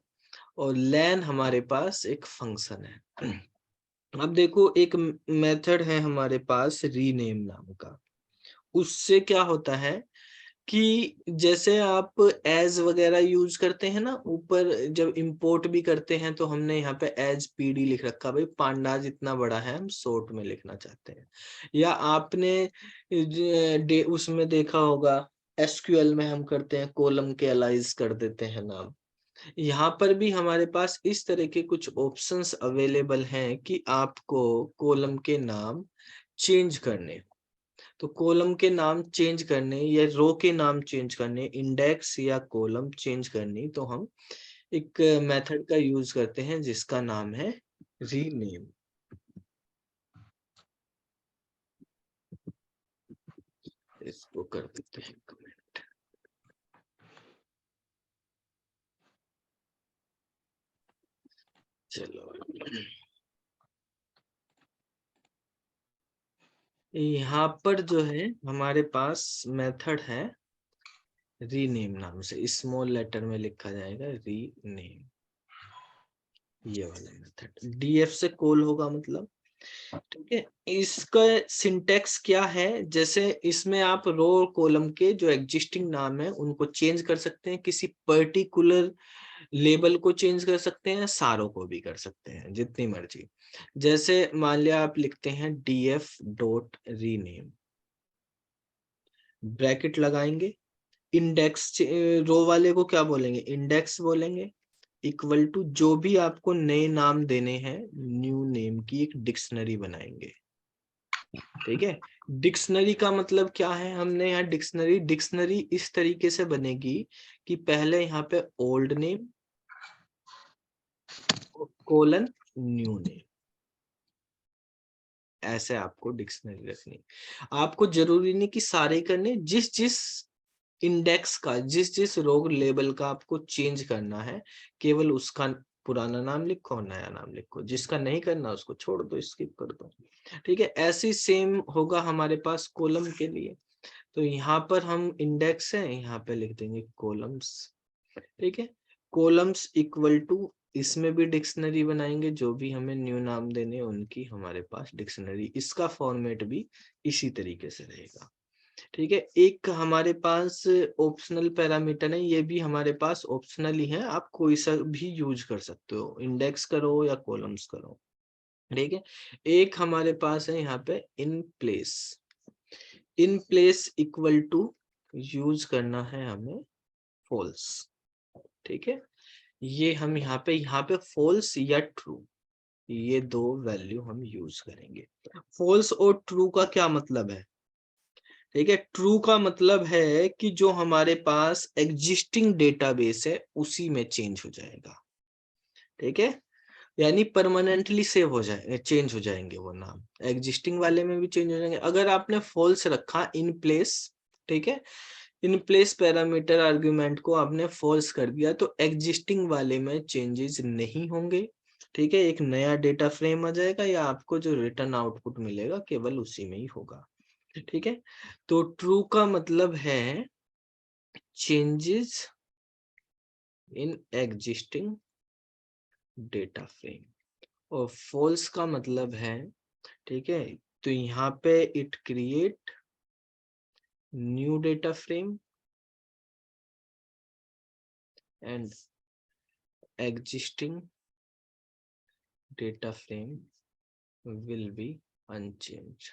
और लेन हमारे पास एक फंक्शन है। अब देखो, एक मेथड है हमारे पास रीनेम नाम का। उससे क्या होता है कि जैसे आप एज वगैरह यूज करते हैं ना, ऊपर जब इंपोर्ट भी करते हैं तो हमने यहाँ पे एज पीडी लिख रखा, भाई पांडाज इतना बड़ा है, हम शॉर्ट में लिखना चाहते हैं। या आपने उसमें देखा होगा, एसक्यूएल में हम करते हैं कॉलम के एलाइज कर देते हैं नाम। यहाँ पर भी हमारे पास इस तरह के कुछ ऑप्शंस अवेलेबल हैं कि आपको कॉलम के नाम चेंज करने। तो कॉलम के नाम चेंज करने या रो के नाम चेंज करने, इंडेक्स या कॉलम चेंज करनी, तो हम एक मेथड का यूज करते हैं जिसका नाम है रीनेम। इसको कर देते हैं कमेंट। चलो, यहाँ पर जो है हमारे पास मेथड है रीनेम नाम से, स्मॉल लेटर में लिखा जाएगा रीनेम, ये वाला मेथड डीएफ से कॉल होगा मतलब। ठीक है, इसका सिंटेक्स क्या है, जैसे इसमें आप रो और कॉलम के जो एग्जिस्टिंग नाम है उनको चेंज कर सकते हैं, किसी पर्टिकुलर लेबल को चेंज कर सकते हैं, सारों को भी कर सकते हैं, जितनी मर्जी। जैसे मान लिया आप लिखते हैं df डॉट रीनेम, ब्रैकेट लगाएंगे, इंडेक्स रो वाले को क्या बोलेंगे, इंडेक्स बोलेंगे, इक्वल टू जो भी आपको नए नाम देने हैं, न्यू नेम की एक डिक्शनरी बनाएंगे। ठीक है, डिक्शनरी का मतलब क्या है, हमने यहाँ डिक्शनरी इस तरीके से बनेगी कि पहले यहाँ पे old name colon new name, ऐसे आपको डिक्शनरी रखनी। आपको जरूरी नहीं कि सारे करने, जिस जिस इंडेक्स का, जिस जिस रो लेबल का आपको चेंज करना है, केवल उसका पुराना नाम लिखो, नया नाम लिखो, जिसका नहीं करना उसको छोड़ दो, स्किप कर दो। ठीक है, ऐसे सेम होगा हमारे पास कॉलम के लिए। तो यहाँ पर हम इंडेक्स है, यहाँ पे लिख देंगे कॉलम्स। ठीक है, कॉलम्स इक्वल टू, इसमें भी डिक्शनरी बनाएंगे, जो भी हमें न्यू नाम देने उनकी हमारे पास डिक्शनरी, इसका फॉर्मेट भी इसी तरीके से रहेगा। ठीक है, एक हमारे पास ऑप्शनल पैरामीटर है, ये भी हमारे पास ऑप्शनल ही है, आप कोई सा भी यूज कर सकते हो, इंडेक्स करो या कॉलम्स करो। ठीक है, एक हमारे पास है यहाँ पे in place, in place equal to use करना है हमें फॉल्स। ठीक है, ये हम यहाँ पे फॉल्स या ट्रू, ये 2 वैल्यू हम यूज करेंगे। फॉल्स और ट्रू का क्या मतलब है, ठीक है, ट्रू का मतलब है कि जो हमारे पास एग्जिस्टिंग डेटाबेस है उसी में चेंज हो जाएगा। ठीक है, यानी परमानेंटली सेव हो जाए, चेंज हो जाएंगे वो नाम, एग्जिस्टिंग वाले में भी चेंज हो जाएंगे। अगर आपने फॉल्स रखा इन प्लेस, ठीक है, इन प्लेस पैरामीटर आर्गुमेंट को आपने फॉल्स कर दिया तो एग्जिस्टिंग वाले में चेंजेस नहीं होंगे। ठीक है, एक नया डेटा फ्रेम आ जाएगा, या आपको जो रिटर्न आउटपुट मिलेगा केवल उसी में ही होगा। ठीक है, तो ट्रू का मतलब है changes in existing data frame, और फॉल्स का मतलब है, ठीक है, तो यहाँ पे it create new data frame and existing data frame will be unchange.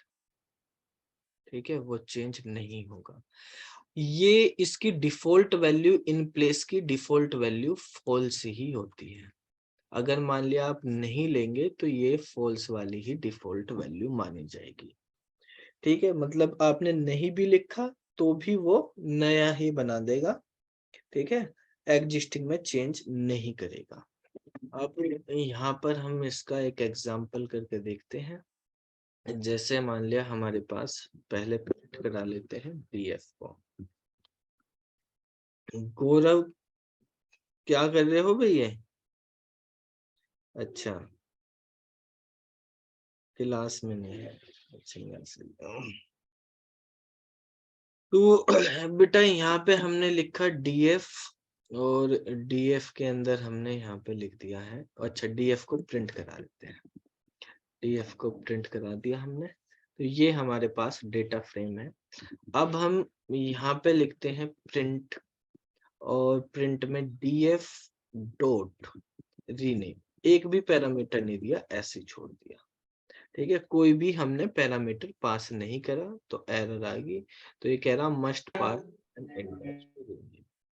ठीक है, वो चेंज नहीं होगा। ये इसकी डिफॉल्ट वैल्यू, इन प्लेस की डिफॉल्ट वैल्यू फॉल्स ही होती है। अगर मान लिया आप नहीं लेंगे तो ये फॉल्स वाली ही डिफॉल्ट वैल्यू मानी जाएगी। ठीक है, मतलब आपने नहीं भी लिखा तो भी वो नया ही बना देगा। ठीक है, एग्जिस्टिंग में चेंज नहीं करेगा। अब यहाँ पर हम इसका एक एग्जांपल करके देखते हैं। जैसे मान लिया हमारे पास, पहले प्रिंट करा लेते हैं डीएफ को। गौरव क्या कर रहे हो भैया? अच्छा, क्लास में नहीं है, अच्छा यहाँ से तो बेटा यहाँ पे हमने लिखा डीएफ, और डीएफ के अंदर हमने यहाँ पे लिख दिया है, अच्छा डीएफ को प्रिंट करा लेते हैं, डीएफ को प्रिंट करा दिया हमने। तो ये हमारे पास डेटा फ्रेम है। अब हम यहाँ पे लिखते हैं प्रिंट, और प्रिंट में डीएफ डॉट रीनेम, एक भी पैरामीटर नहीं दिया, ऐसे छोड़ दिया। ठीक है, कोई भी हमने पैरामीटर पास नहीं करा तो एरर आ गई। तो ये कह रहा मस्ट पास एन इंडेक्स,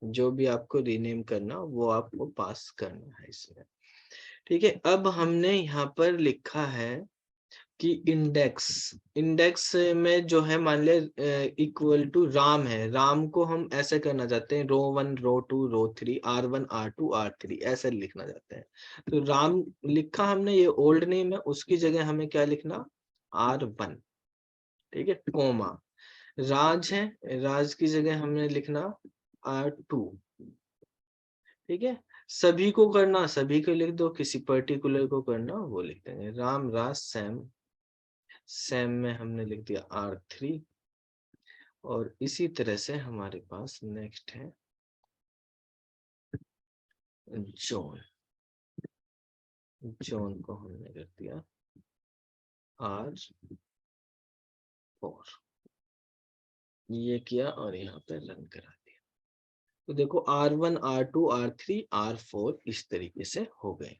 जो भी आपको रीनेम करना वो आपको पास करना है इसमें। ठीक है, अब हमने यहाँ पर लिखा है कि इंडेक्स, इंडेक्स में जो है मान लिया इक्वल टू राम है, राम को हम ऐसे करना चाहते हैं रो 1 रो 2 रो 3 R1 R2 R3 ऐसे लिखना चाहते हैं। तो राम लिखा हमने, ये ओल्ड नेम है, उसकी जगह हमें क्या लिखना R1। ठीक है, कोमा राज है, राज की जगह हमने लिखना R2। ठीक है, सभी को करना सभी को लिख दो, किसी पर्टिकुलर को करना वो लिख देंगे, राम राज सैम, सैम में हमने लिख दिया R3। और इसी तरह से हमारे पास नेक्स्ट है जॉन, जॉन को हमने कर दिया R4। ये किया और यहाँ पे रन करा दिया। तो देखो R1 R2 R3 R4 इस तरीके से हो गए।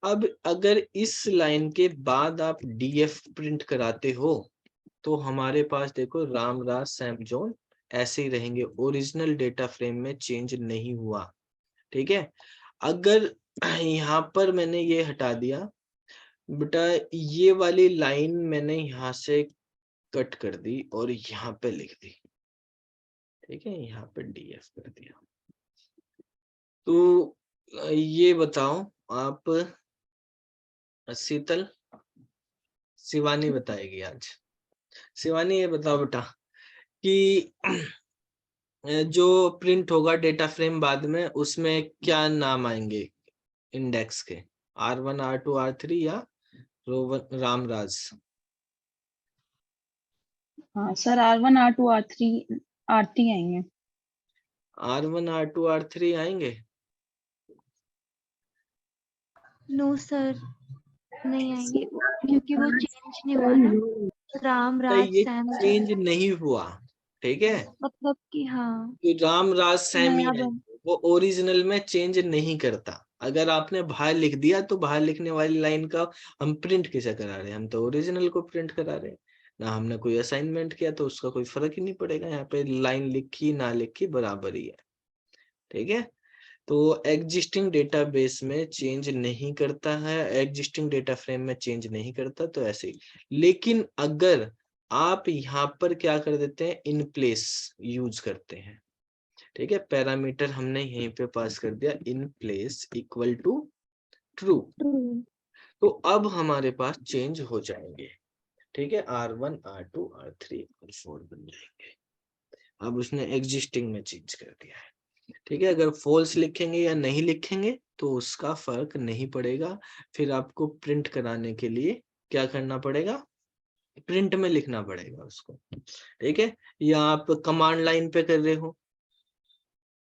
अब अगर इस लाइन के बाद आप डीएफ प्रिंट कराते हो तो हमारे पास देखो राम राज सैम जॉन ऐसे ही रहेंगे, ओरिजिनल डेटा फ्रेम में चेंज नहीं हुआ। ठीक है, अगर यहाँ पर मैंने ये हटा दिया बेटा, ये वाली लाइन मैंने यहाँ से कट कर दी और यहाँ पे लिख दी। ठीक है, यहाँ पे डीएफ कर दिया। तो ये बताओ आप, शीतल, शिवानी बताएगी आज। शिवानी ये बताओ बेटा कि जो प्रिंट होगा डेटा फ्रेम बाद में उसमें क्या नाम आएंगे इंडेक्स के, R1 R2 R3 या रामराज? हाँ sir, R1 R2 R3 R3 आएंगे। R1 R2 R3 आएंगे? नो सर, नहीं आएंगे क्योंकि वो चेंज नहीं हुआ ना, राम राज ये सैम चेंज नहीं हुआ। ठीक है, मतलब कि हाँ तो राम राज सैम ही नया है, बन। वो ओरिजिनल में चेंज नहीं करता। अगर आपने बाहर लिख दिया तो बाहर लिखने वाली लाइन का हम प्रिंट कैसे करा रहे हैं, हम तो ओरिजिनल को प्रिंट करा रहे हैं ना, हमने कोई असाइनमेंट किया तो उसका कोई फर्क ही नहीं पड़ेगा, यहाँ पे लाइन लिखी ना लिखी बराबर ही है। ठीक है, तो एग्जिस्टिंग डेटाबेस में चेंज नहीं करता है, एग्जिस्टिंग डेटा फ्रेम में चेंज नहीं करता, तो ऐसे ही। लेकिन अगर आप यहाँ पर क्या कर देते हैं, इन प्लेस यूज करते हैं। ठीक है, पैरामीटर हमने यहीं पे पास कर दिया in place equal to true, तो अब हमारे पास चेंज हो जाएंगे। ठीक है, R1 R2 R3 R4 बन जाएंगे। अब उसने एग्जिस्टिंग में चेंज कर दिया है। ठीक है, अगर फॉल्स लिखेंगे या नहीं लिखेंगे तो उसका फर्क नहीं पड़ेगा, फिर आपको प्रिंट कराने के लिए क्या करना पड़ेगा, प्रिंट में लिखना पड़ेगा उसको। ठीक है, या आप कमांड लाइन पे कर रहे हो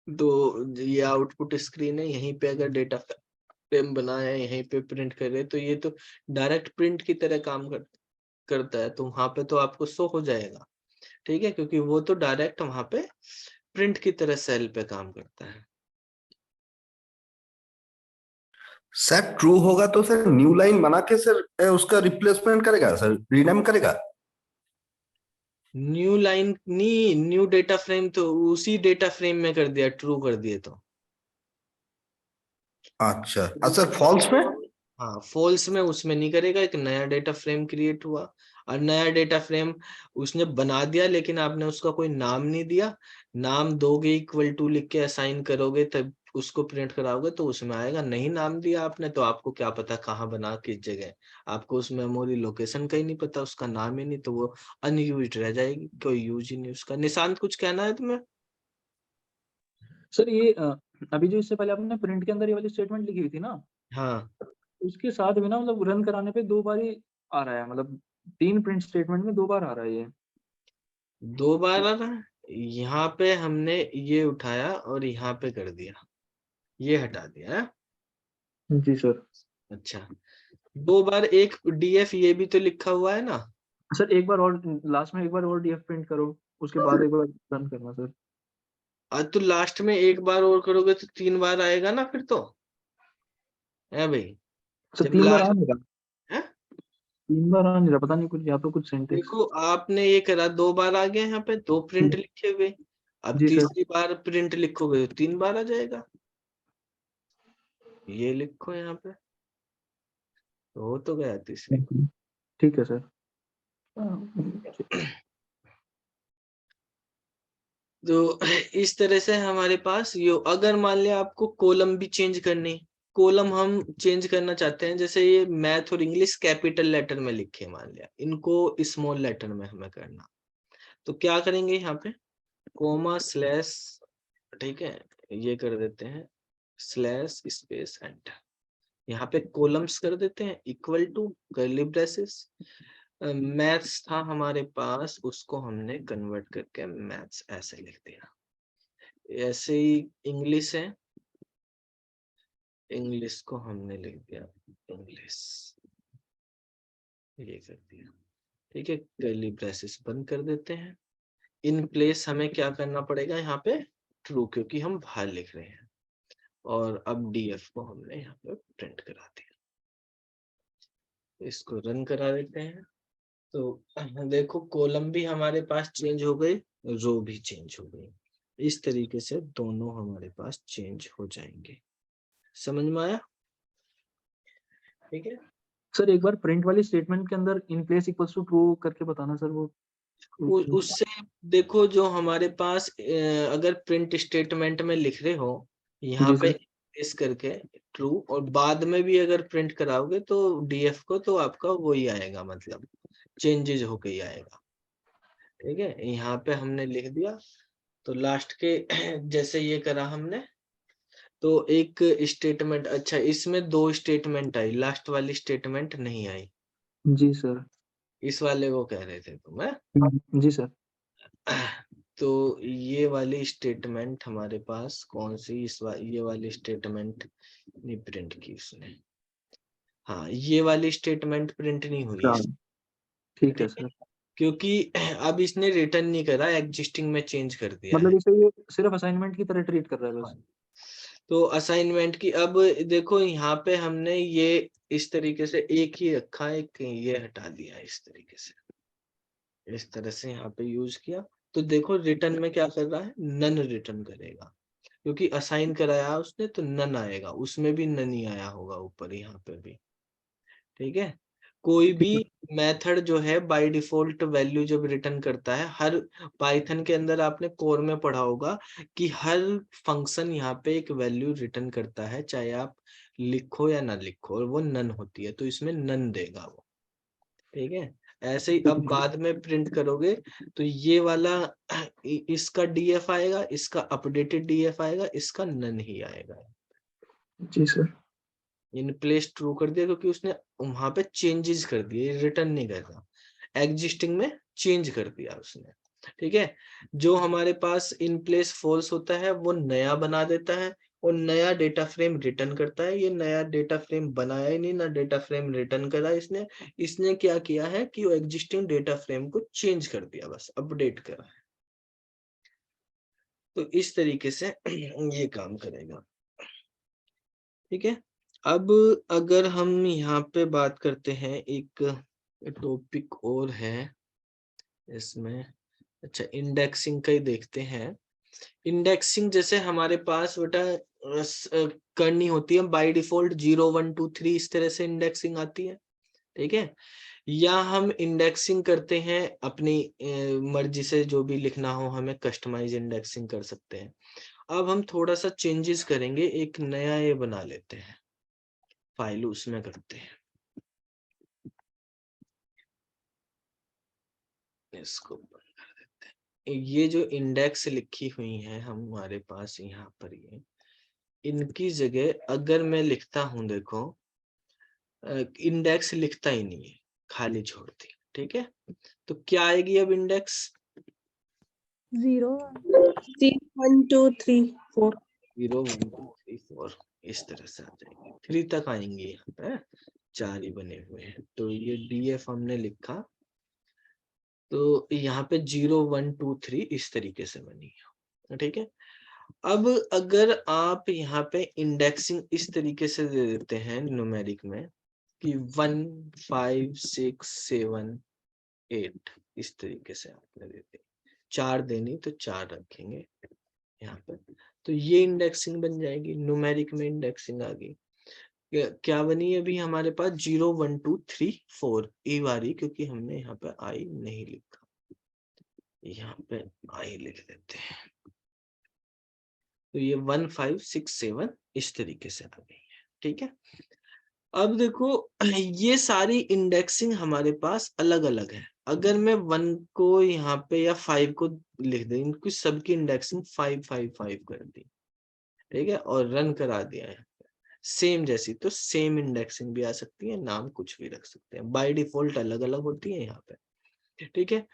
तो ये आउटपुट स्क्रीन है, यहीं पे अगर डेटा फ्रेम बनाया है यहीं पे प्रिंट कर रहे तो ये तो डायरेक्ट प्रिंट की तरह काम करता है, तो वहां पे तो आपको शो हो जाएगा। ठीक है, क्योंकि वो तो डायरेक्ट वहां पे प्रिंट की तरह सेल पे काम करता है। सर ट्रू होगा तो सर न्यू लाइन बना के सर उसका रिप्लेसमेंट करेगा, सर रीनेम करेगा। न्यू लाइन नहीं, न्यू डेटा फ्रेम तो उसी डेटा फ्रेम में कर दिया, ट्रू कर दिए तो। अच्छा, सर फॉल्स में? हाँ, फॉल्स में उसमें नहीं करेगा, एक नया डेटा फ्रेम क्रिएट हुआ और नया डेटा फ्रेम उसने बना दिया, लेकिन आपने उसका कोई नाम नहीं दिया, नाम दोगे इक्वल टू लिख के असाइन करोगे तब उसको प्रिंट कराओगे तो उसमें आएगा। नहीं नाम दिया आपने तो आपको क्या पता कहाँ बना किस जगह, आपको उस मेमोरी लोकेशन का ही नहीं पता, उसका नाम ही नहीं, तो वो अनयूज्ड रह जाएगी, कोई यूज ही नहीं उसका। निशांत कुछ कहना है तुम्हें? सर ये अभी जो इससे पहले आपने प्रिंट के अंदर ये वाली स्टेटमेंट लिखी हुई थी ना, हाँ, उसके साथ भी ना मतलब रन कराने पे 2 बार ही आ रहा है, मतलब 3 प्रिंट स्टेटमेंट में 2 बार आ रहा है ये। 2 बार आ रहा है, यहाँ पे हमने ये उठाया और यहाँ पे कर दिया, ये हटा दिया है। जी सर। अच्छा, 2 बार एक डीएफ ये भी तो लिखा हुआ है ना। सर एक बार और, लास्ट में एक बार और डीएफ प्रिंट करो, उसके बाद एक बार रन करना सर। तो लास्ट में एक बार और करोगे तो 3 बार आएगा ना फिर तो, है भाई। सर जब 3 बार आ लास्ट नहीं रहा, है, 3 बार आ नहीं रहा, पता नहीं कुछ यहाँ पे कुछ सेंटेंस। देखो आपने ये करा 2 बार आ गया, यहाँ पे 2 प्रिंट लिखे हुए। अब जी सर। तीसरी बार प्रिंट लिखोगे तो 3 बार आ जाएगा। ये लिखो यहाँ पे, तो हो तो गया तीसरी बार। ठीक है सर। तो इस तरह से हमारे पास ये, अगर मान लिया आपको कॉलम भी चेंज करनी, कॉलम हम चेंज करना चाहते हैं, जैसे ये मैथ और इंग्लिश कैपिटल लेटर में लिखे, मान लिया इनको स्मॉल लेटर में हमें करना, तो क्या करेंगे यहाँ पे कोमा स्लैश, ठीक है, ये कर देते हैं स्लैश स्पेस एंटर, यहाँ पे कॉलम्स कर देते हैं equal to curly braces. Maths था हमारे पास, उसको हमने कन्वर्ट करके मैथ्स ऐसे लिख दिया। ऐसे ही इंग्लिश है, इंग्लिश को हमने लिख दिया इंग्लिश, ये कर दिया, ठीक है। कर्ली ब्रेसेस बंद कर देते हैं। इन प्लेस हमें क्या करना पड़ेगा यहाँ पे ट्रू, क्योंकि हम बाहर लिख रहे हैं। और अब डीएफ को हमने यहाँ पे प्रिंट करा दिया, इसको रन करा देते हैं। तो देखो कॉलम भी हमारे पास चेंज हो गई, रो भी चेंज हो गई। इस तरीके से दोनों हमारे पास चेंज हो जाएंगे। समझ में आया? ठीक है सर एक बार प्रिंट वाली स्टेटमेंट के अंदर in place equals to true करके बताना सर वो। उससे देखो जो हमारे पास अगर प्रिंट स्टेटमेंट में लिख रहे हो यहाँ जी पे सर। इस करके ट्रू, और बाद में भी अगर प्रिंट कराओगे तो डीएफ को तो आपका वही आएगा, मतलब चेंजेस होके ही आएगा। ठीक है, यहाँ पे हमने लिख दिया तो लास्ट के जैसे ये करा हमने, तो एक स्टेटमेंट, अच्छा इसमें 2 स्टेटमेंट आई, लास्ट वाली स्टेटमेंट नहीं आई, जी सर। इस वाले को कह रहे थे तुम, है? जी सर। तो ये वाली स्टेटमेंट हमारे पास कौन सी, ये वाली स्टेटमेंट नहीं प्रिंट की उसने, हाँ ये वाली स्टेटमेंट प्रिंट नहीं हुई है, ठीक है सर। क्योंकि अब इसने रिटर्न नहीं करा, एग्जिस्टिंग में चेंज कर दिया है। मतलब इसे ये सिर्फ असाइनमेंट की तरह ट्रीट कर रहा है बस। तो असाइनमेंट की, अब देखो यहाँ पे हमने ये इस तरीके से एक ही रखा है, एक ये हटा दिया इस तरीके से, इस तरह से यहाँ पे यूज किया। तो देखो रिटर्न में क्या कर रहा है, नन रिटर्न करेगा, क्योंकि असाइन कराया उसने तो नन आएगा, उसमें भी नन ही आया होगा ऊपर यहाँ पे भी। ठीक है, कोई भी मेथड जो है बाय डिफॉल्ट वैल्यू जब रिटर्न करता है, हर पाइथन के अंदर आपने कोर में पढ़ा होगा कि हर फंक्शन यहाँ पे एक वैल्यू रिटर्न करता है, चाहे आप लिखो या ना लिखो, और वो नन होती है, तो इसमें नन देगा वो। ठीक है, ऐसे ही अब बाद में प्रिंट करोगे तो ये वाला इसका डीएफ आएगा, इसका अपडेटेड डीएफ आएगा, इसका नन ही आएगा। जी सर। इन प्लेस ट्रू कर दिया क्योंकि उसने वहां पे चेंजेस कर दिए, रिटर्न नहीं कर रहा, एग्जिस्टिंग में चेंज कर दिया उसने। ठीक है, जो हमारे पास इन प्लेस फॉल्स होता है वो नया बना देता है और नया डेटा फ्रेम रिटर्न करता है। ये नया डेटा फ्रेम बनाया ही नहीं, ना डेटा फ्रेम रिटर्न करा इसने, इसने क्या किया है कि वो एग्जिस्टिंग डेटा फ्रेम को चेंज कर दिया, बस अपडेट करा है। तो इस तरीके से ये काम करेगा। ठीक है, अब अगर हम यहाँ पे बात करते हैं, एक टॉपिक और है इसमें, अच्छा इंडेक्सिंग का ही देखते हैं। इंडेक्सिंग जैसे हमारे पास बेटा करनी होती है बाय डिफॉल्ट 0 1 2 3 इस तरह से इंडेक्सिंग आती है। ठीक है, या हम इंडेक्सिंग करते हैं अपनी मर्जी से, जो भी लिखना हो हमें कस्टमाइज इंडेक्सिंग कर सकते हैं। अब हम थोड़ा सा चेंजेस करेंगे, एक नया ये बना लेते हैं फाइल, उसमें करते हैं, इसको बंद कर देते हैं। ये जो इंडेक्स लिखी हुई है हमारे पास यहाँ पर, ये इनकी जगह अगर मैं लिखता हूं, देखो इंडेक्स लिखता ही नहीं है, खाली छोड़ दी। ठीक है, तो क्या आएगी अब इंडेक्स, 0 1 2 3 4 0 1 2 3 4 इस तरह से आ जाएंगे, 3 तक आएंगे यहाँ पे, 4 ही बने हुए हैं। तो ये DF हमने लिखा, तो यहाँ पे 0 1 2 3 इस तरीके से बनी है, ठीक है। अब अगर आप यहाँ पे इंडेक्सिंग इस तरीके से दे देते हैं न्यूमेरिक में कि 1 5 6 7 8 इस तरीके से आपने देते, 4 देनी तो 4 रखेंगे यहाँ पे, तो ये इंडेक्सिंग बन जाएगी। न्यूमेरिक में इंडेक्सिंग आ गई। क्या बनी अभी हमारे पास 0 1 2 3 4 ई वाली, क्योंकि हमने यहाँ पे आई नहीं लिखा, यहाँ पे आई लिख देते हैं। तो ये 1 5 6 7 इस तरीके से आ गई है, ठीक है। अब देखो ये सारी इंडेक्सिंग हमारे पास अलग अलग है। अगर मैं 1 को यहाँ पे या 5 को लिख दें, इनकी सबकी इंडेक्सिंग 5 5 5 कर दी, ठीक है, और रन करा दिया है सेम जैसी, तो सेम इंडेक्सिंग भी आ सकती है, नाम कुछ भी रख सकते हैं, बाय डिफॉल्ट अलग अलग होती है यहाँ पे, ठीक है।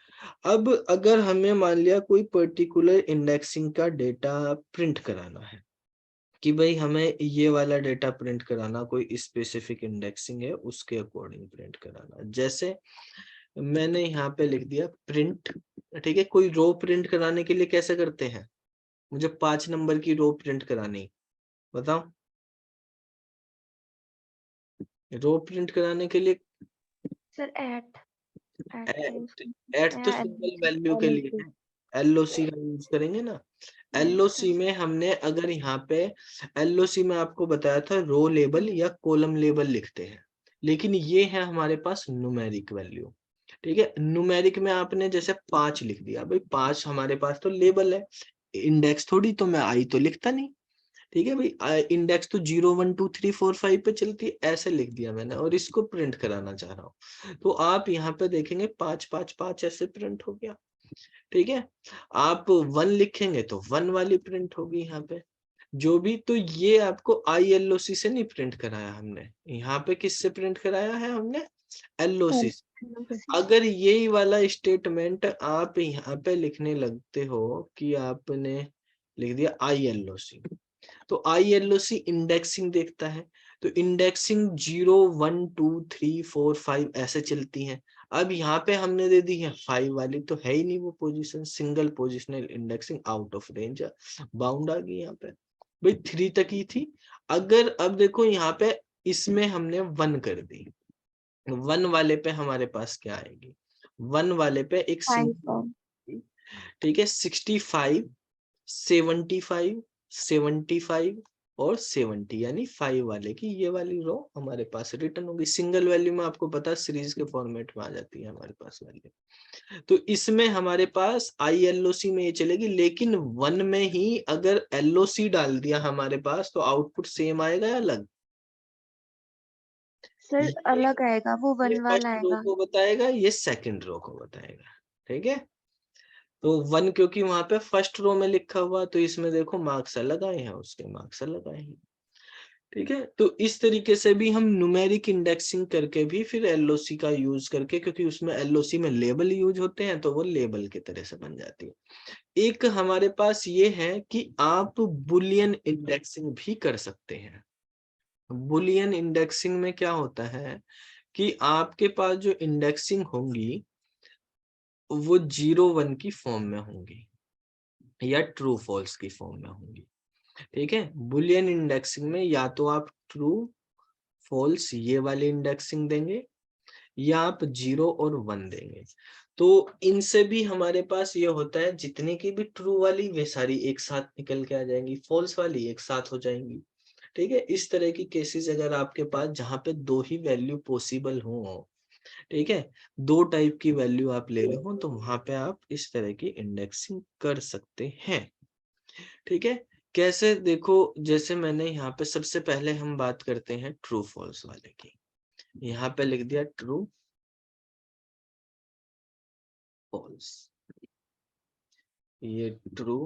अब अगर हमें मान लिया कोई पर्टिकुलर इंडेक्सिंग का डेटा प्रिंट कराना है कि भाई हमें ये वाला डेटा प्रिंट कराना, कोई स्पेसिफिक इंडेक्सिंग है उसके अकॉर्डिंग प्रिंट कराना, जैसे मैंने यहाँ पे लिख दिया प्रिंट, ठीक है। कोई रो प्रिंट कराने के लिए कैसे करते हैं, मुझे 5 नंबर की रो प्रिंट करानी, बताओ। रो प्रिंट कराने के लिए सर एट तो सिंगल वैल्यू के लिए है, LOC का यूज करेंगे ना। LOC में हमने अगर यहाँ पे LOC में आपको बताया था रो लेबल या कॉलम लेबल लिखते हैं, लेकिन ये है हमारे पास न्यूमेरिक वैल्यू, ठीक है। न्यूमेरिक में आपने जैसे 5 लिख दिया, भाई 5 हमारे पास तो लेबल है, इंडेक्स थोड़ी, तो मैं आई तो लिखता नहीं, ठीक है भाई। इंडेक्स तो 0 1 2 3 4 5 पे चलती है, ऐसे लिख दिया मैंने, और इसको प्रिंट कराना चाह रहा हूँ, तो आप यहाँ पे देखेंगे 5 5 5 ऐसे प्रिंट हो गया, ठीक है। आप 1 लिखेंगे तो 1 वाली प्रिंट होगी यहाँ पे, जो भी। तो ये आपको ILOC से नहीं प्रिंट कराया हमने, यहाँ पे किससे प्रिंट कराया है हमने, LOC से। अगर यही वाला स्टेटमेंट आप यहाँ पे लिखने लगते हो कि आपने लिख दिया ILOC, तो ILOC इंडेक्सिंग देखता है, तो इंडेक्सिंग 0 1 2 3 4 5 ऐसे चलती है। अब यहाँ पे हमने दे दी है 5 वाली, तो है ही नहीं वो position, single positional indexing out of range, bound आ गई यहाँ पे, भाई 3 तक ही थी। अगर अब देखो यहाँ पे इसमें हमने 1 कर दी, 1 वाले पे हमारे पास क्या आएगी, 1 वाले पे एक ठीक है 65 75 75 और 70, यानी 5 वाले की ये वाली रो हमारे पास रिटर्न होगी। सिंगल वैल्यू में आपको पता सीरीज के फॉर्मेट में आ जाती है हमारे पास वैल्यू, तो इसमें हमारे पास ILOC में ये चलेगी, लेकिन 1 में ही अगर LOC डाल दिया हमारे पास तो आउटपुट सेम आएगा या अलग, सर अलग आएगा, वो 1 ये वाला फर्स्ट रो आएगा। को बताएगा, ये सेकंड रो को बताएगा, ठीक है। तो 1 क्योंकि वहां पे फर्स्ट रो में लिखा हुआ, तो इसमें देखो मार्क्स अलग आए हैं, उसके मार्क्स अलग आए हैं, ठीक है। तो इस तरीके से भी हम न्यूमेरिक इंडेक्सिंग करके भी फिर LOC का यूज करके, क्योंकि उसमें LOC में लेबल यूज होते हैं, तो वो लेबल की तरह से बन जाती है। एक हमारे पास ये है कि आप बुलियन इंडेक्सिंग भी कर सकते हैं। बुलियन इंडेक्सिंग में क्या होता है कि आपके पास जो इंडेक्सिंग होंगी वो 0 1 की फॉर्म में होंगी या ट्रू फॉल्स की फॉर्म में होंगी, ठीक है। बुलियन इंडेक्सिंग में या तो आप ट्रू फॉल्स ये वाली इंडेक्सिंग देंगे, या आप 0 और 1 देंगे। तो इनसे भी हमारे पास ये होता है, जितनी की भी ट्रू वाली वे सारी एक साथ निकल के आ जाएंगी, फॉल्स वाली एक साथ हो जाएंगी, ठीक है। इस तरह की केसेस अगर आपके पास जहां पे 2 ही वैल्यू पॉसिबल हो, ठीक है, 2 टाइप की वैल्यू आप ले रहे हो, तो वहां पे आप इस तरह की इंडेक्सिंग कर सकते हैं, ठीक है। कैसे देखो, जैसे मैंने यहाँ पे सबसे पहले हम बात करते हैं ट्रू फॉल्स वाले की, यहाँ पे लिख दिया ट्रू फॉल्स, ये ट्रू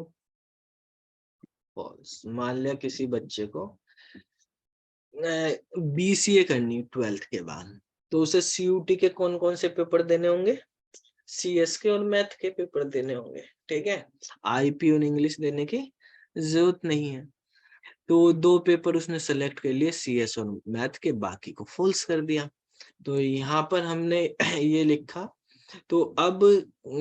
फॉल्स। मान लिया किसी बच्चे को BCA करनी 12th के बाद, तो उसे CUT के कौन कौन से पेपर देने होंगे, CS के और मैथ के पेपर देने होंगे, ठीक है, आईपी और इंग्लिश देने की जरूरत नहीं है। तो 2 पेपर उसने सेलेक्ट कर लिए, सीएस और मैथ के, बाकी को फॉल्स कर दिया। तो यहाँ पर हमने ये लिखा। तो अब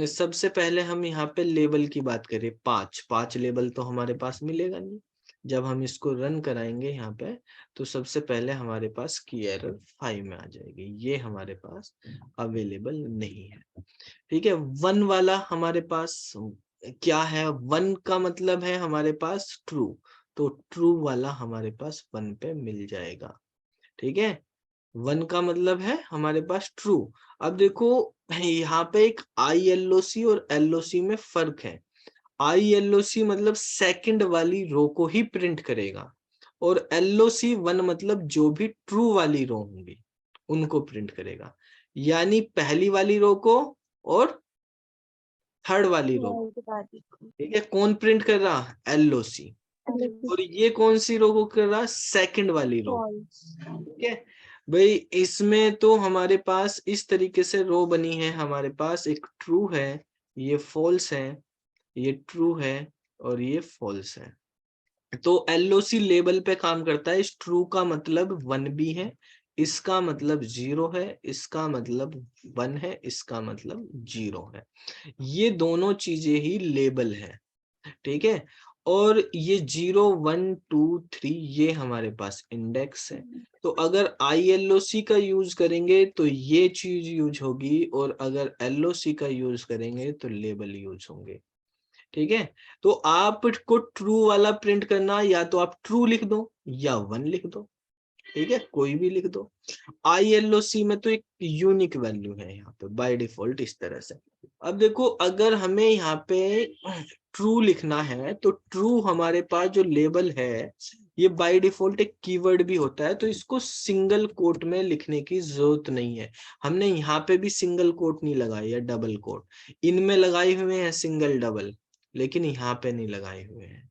सबसे पहले हम यहाँ पे लेबल की बात करें, 5 लेबल तो हमारे पास मिलेगा नहीं। जब हम इसको रन कराएंगे यहाँ पे, तो सबसे पहले हमारे पास की एरर 5 में आ जाएगी, ये हमारे पास अवेलेबल नहीं है। ठीक है, 1 वाला हमारे पास क्या है, 1 का मतलब है हमारे पास ट्रू, तो ट्रू वाला हमारे पास 1 पे मिल जाएगा। ठीक है, 1 का मतलब है हमारे पास ट्रू। अब देखो यहाँ पे एक ILOC और LOC में फर्क है। ILOC मतलब सेकंड वाली रो को ही प्रिंट करेगा, और LOC 1 मतलब जो भी ट्रू वाली रो होंगी उनको प्रिंट करेगा, यानी पहली वाली रो को और थर्ड वाली रो। ठीक है, कौन प्रिंट कर रहा, LOC, और ये कौन सी रो को कर रहा, सेकंड वाली रो। ठीक है भाई, इसमें तो हमारे पास इस तरीके से रो बनी है, हमारे पास एक ट्रू है, ये फॉल्स है, ये ट्रू है और ये फॉल्स है। तो LOC लेबल पे काम करता है। इस ट्रू का मतलब 1 भी है, इसका मतलब 0 है, इसका मतलब 1 है, इसका मतलब 0 है। ये दोनों चीजें ही लेबल है। ठीक है, और ये 0 1 2 3 ये हमारे पास इंडेक्स है। तो अगर ILOC का यूज करेंगे तो ये चीज यूज होगी, और अगर LOC का यूज करेंगे तो लेबल यूज होंगे। ठीक है, तो आपको ट्रू वाला प्रिंट करना, या तो आप ट्रू लिख दो या 1 लिख दो। ठीक है, कोई भी लिख दो। ILOC में तो एक यूनिक वैल्यू है यहाँ पे बाय डिफॉल्ट इस तरह से। अब देखो, अगर हमें यहाँ पे ट्रू लिखना है, तो ट्रू हमारे पास जो लेबल है ये बाय डिफॉल्ट एक कीवर्ड भी होता है, तो इसको सिंगल कोट में लिखने की जरूरत नहीं है। हमने यहाँ पे भी सिंगल कोट नहीं लगाई है, डबल कोट इनमें लगाए हुए हैं, सिंगल डबल, लेकिन यहाँ पे नहीं लगाए हुए हैं।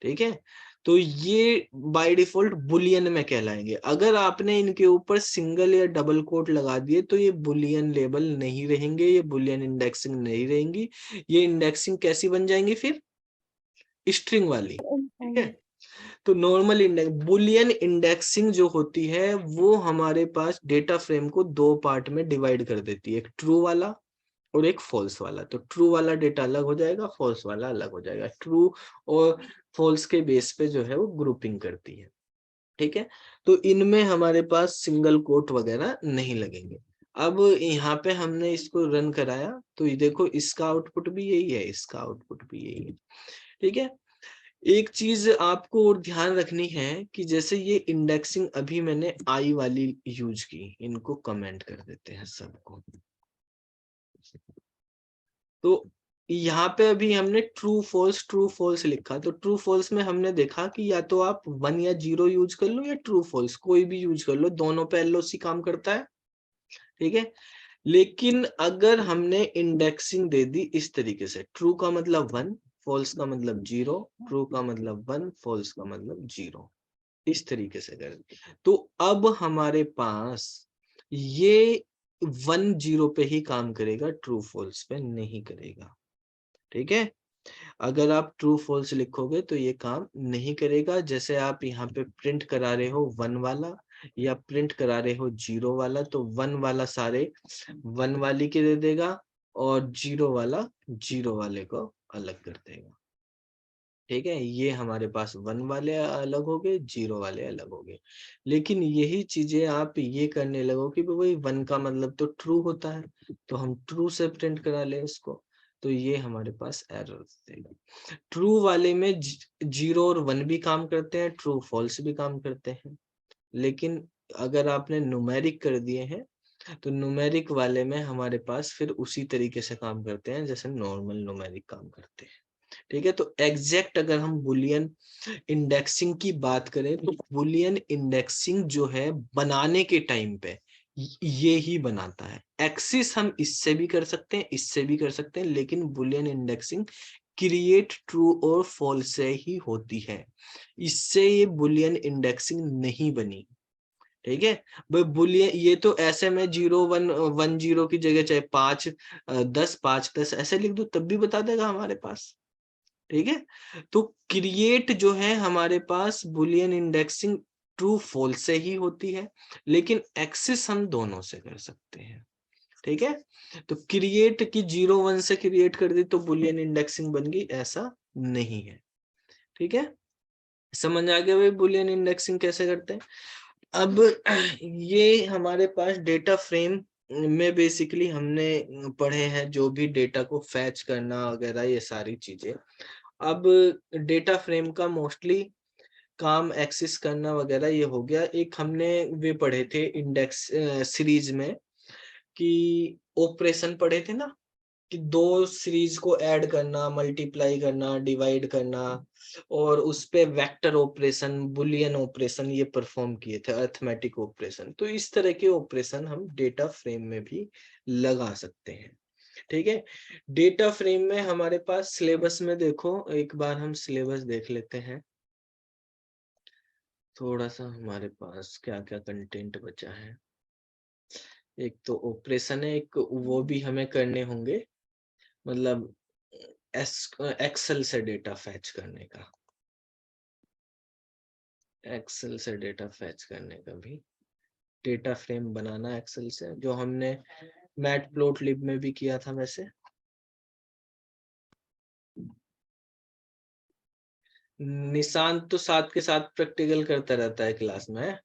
ठीक है, तो ये बाय डिफॉल्ट बुलियन में कहलाएंगे। अगर आपने इनके ऊपर सिंगल या डबल कोट लगा दिए तो ये बुलियन लेबल नहीं रहेंगे, ये बुलियन इंडेक्सिंग नहीं रहेंगी। ये इंडेक्सिंग कैसी बन जाएंगी फिर, स्ट्रिंग वाली। ठीक है, तो नॉर्मल इंडेक्स, बुलियन इंडेक्सिंग जो होती है वो हमारे पास डेटा फ्रेम को 2 पार्ट में डिवाइड कर देती है, एक ट्रू वाला और एक फॉल्स वाला। तो ट्रू वाला डेटा अलग हो जाएगा, फॉल्स वाला अलग हो जाएगा। ट्रू और फॉल्स के बेस पे जो है वो ग्रुपिंग करती है। ठीक है, तो इनमें हमारे पास सिंगल कोट वगैरह नहीं लगेंगे। अब यहाँ पे हमने इसको रन कराया, तो ये देखो इसका आउटपुट भी यही है, इसका आउटपुट भी यही है। ठीक है, एक चीज आपको और ध्यान रखनी है कि जैसे ये इंडेक्सिंग अभी मैंने आई वाली यूज की, इनको कमेंट कर देते हैं सबको। तो यहाँ पे अभी हमने ट्रू फॉल्स लिखा, तो ट्रू फॉल्स में हमने देखा कि या तो आप 1 या 0 यूज कर लो या ट्रू फॉल्स कोई भी यूज कर लो, दोनों पे LOC काम करता है। ठीक है, लेकिन अगर हमने इंडेक्सिंग दे दी इस तरीके से, ट्रू का मतलब 1, फॉल्स का मतलब 0, ट्रू का मतलब 1, फॉल्स का मतलब 0, इस तरीके से कर, तो अब हमारे पास ये 1 0 पे ही काम करेगा, ट्रू फॉल्स पे नहीं करेगा। ठीक है, अगर आप ट्रू फॉल्स लिखोगे तो ये काम नहीं करेगा। जैसे आप यहाँ पे प्रिंट करा रहे हो 1 वाला या प्रिंट करा रहे हो 0 वाला, तो 1 वाला सारे 1 वाली के दे देगा और 0 वाला 0 वाले को अलग कर देगा। ठीक है, ये हमारे पास 1 वाले अलग हो गए, 0 वाले अलग हो गए। लेकिन यही चीजें आप ये करने लगो कि भाई 1 का मतलब तो ट्रू होता है, तो हम ट्रू से प्रिंट करा ले इसको, तो ये हमारे पास एरर देगा। ट्रू वाले में 0 और 1 भी काम करते हैं, ट्रू फॉल्स भी काम करते हैं। लेकिन अगर आपने न्यूमेरिक कर दिए हैं तो न्यूमेरिक वाले में हमारे पास फिर उसी तरीके से काम करते हैं जैसे नॉर्मल न्यूमेरिक काम करते हैं। ठीक है, तो एग्जैक्ट अगर हम बुलियन इंडेक्सिंग की बात करें तो बुलियन इंडेक्सिंग जो है बनाने के टाइम पे ये ही बनाता है। एक्सिस हम इससे भी कर सकते हैं, इससे भी कर सकते हैं, लेकिन बुलियन इंडेक्सिंग क्रिएट ट्रू और फॉल्स से ही होती है, इससे ये बुलियन इंडेक्सिंग नहीं बनी। ठीक है भाई, बुलियन ये तो ऐसे में 0 1 1 0 की जगह चाहे 5 10 5 10 ऐसे लिख दो तब भी बता देगा हमारे पास। ठीक है, तो क्रिएट जो है हमारे पास बुलियन इंडेक्सिंग ट्रू फॉल्स से ही होती है, लेकिन एक्सेस हम दोनों से कर सकते हैं। ठीक है, तो क्रिएट की 0 1 से क्रिएट कर दी तो बुलियन इंडेक्सिंग बन गई, ऐसा नहीं है। ठीक है, समझ आ गया भाई बुलियन इंडेक्सिंग कैसे करते हैं। अब ये हमारे पास डेटा फ्रेम में बेसिकली हमने पढ़े हैं जो भी डेटा को फैच करना वगैरह ये सारी चीजें। अब डेटा फ्रेम का मोस्टली काम एक्सेस करना वगैरह ये हो गया। एक हमने वे पढ़े थे इंडेक्स सीरीज में कि ऑपरेशन पढ़े थे ना, कि दो सीरीज को ऐड करना, मल्टीप्लाई करना, डिवाइड करना और उस पे वेक्टर ऑपरेशन, बुलियन ऑपरेशन ये परफॉर्म किए थे, अरिथमेटिक ऑपरेशन। तो इस तरह के ऑपरेशन हम डेटा फ्रेम में भी लगा सकते हैं। ठीक है, डेटा फ्रेम में हमारे पास सिलेबस में देखो, एक बार हम सिलेबस देख लेते हैं थोड़ा सा हमारे पास क्या क्या कंटेंट बचा है। एक तो ऑपरेशन है, एक वो भी हमें करने होंगे, मतलब एक्सेल से डेटा फैच करने का, एक्सेल से डेटा फैच करने का भी डेटा फ्रेम बनाना एक्सेल से, जो हमने मैटप्लोटलिब में भी किया था। वैसे निशांत तो साथ के साथ प्रैक्टिकल करता रहता है क्लास में,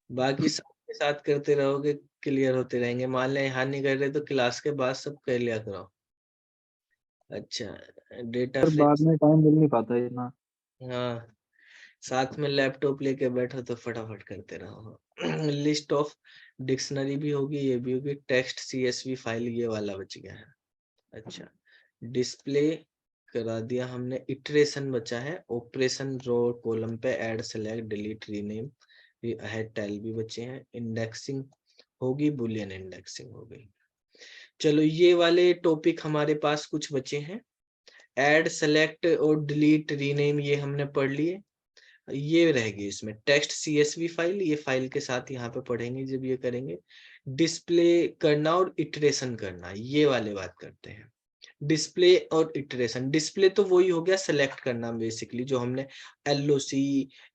बाकी साथ के साथ करते रहोगे क्लियर होते रहेंगे। मान लें यहाँ नहीं कर रहे तो क्लास के बाद सब कर लिया करो। अच्छा, डेटा पर बाद फ्रेम, में टाइम मिल नहीं पाता है ना। हाँ साथ में लैपटॉप लेके बैठो तो फटाफट करते रहो। लिस्ट ऑफ डिक्शनरी भी होगी, ये भी होगी, टेक्स्ट CSV फाइल ये वाला बच गया है। अच्छा, डिस्प्ले करा दिया हमने, इटरेशन बचा है, ऑपरेशन रो कॉलम पे add select delete rename head tail भी बचे हैं, इंडेक्सिंग होगी, बुलियन इंडेक्सिंग हो गई। चलो ये वाले टॉपिक हमारे पास कुछ बचे हैं, ऐड सेलेक्ट और डिलीट रीनेम ये हमने पढ़ लिए। ये रहेगी इसमें टेक्स्ट CSV फाइल, ये फाइल के साथ यहाँ पे पढ़ेंगे जब ये करेंगे। डिस्प्ले करना और इटरेशन करना, ये वाले बात करते हैं। डिस्प्ले और इटरेशन, डिस्प्ले तो वही हो गया सेलेक्ट करना बेसिकली, जो हमने LOC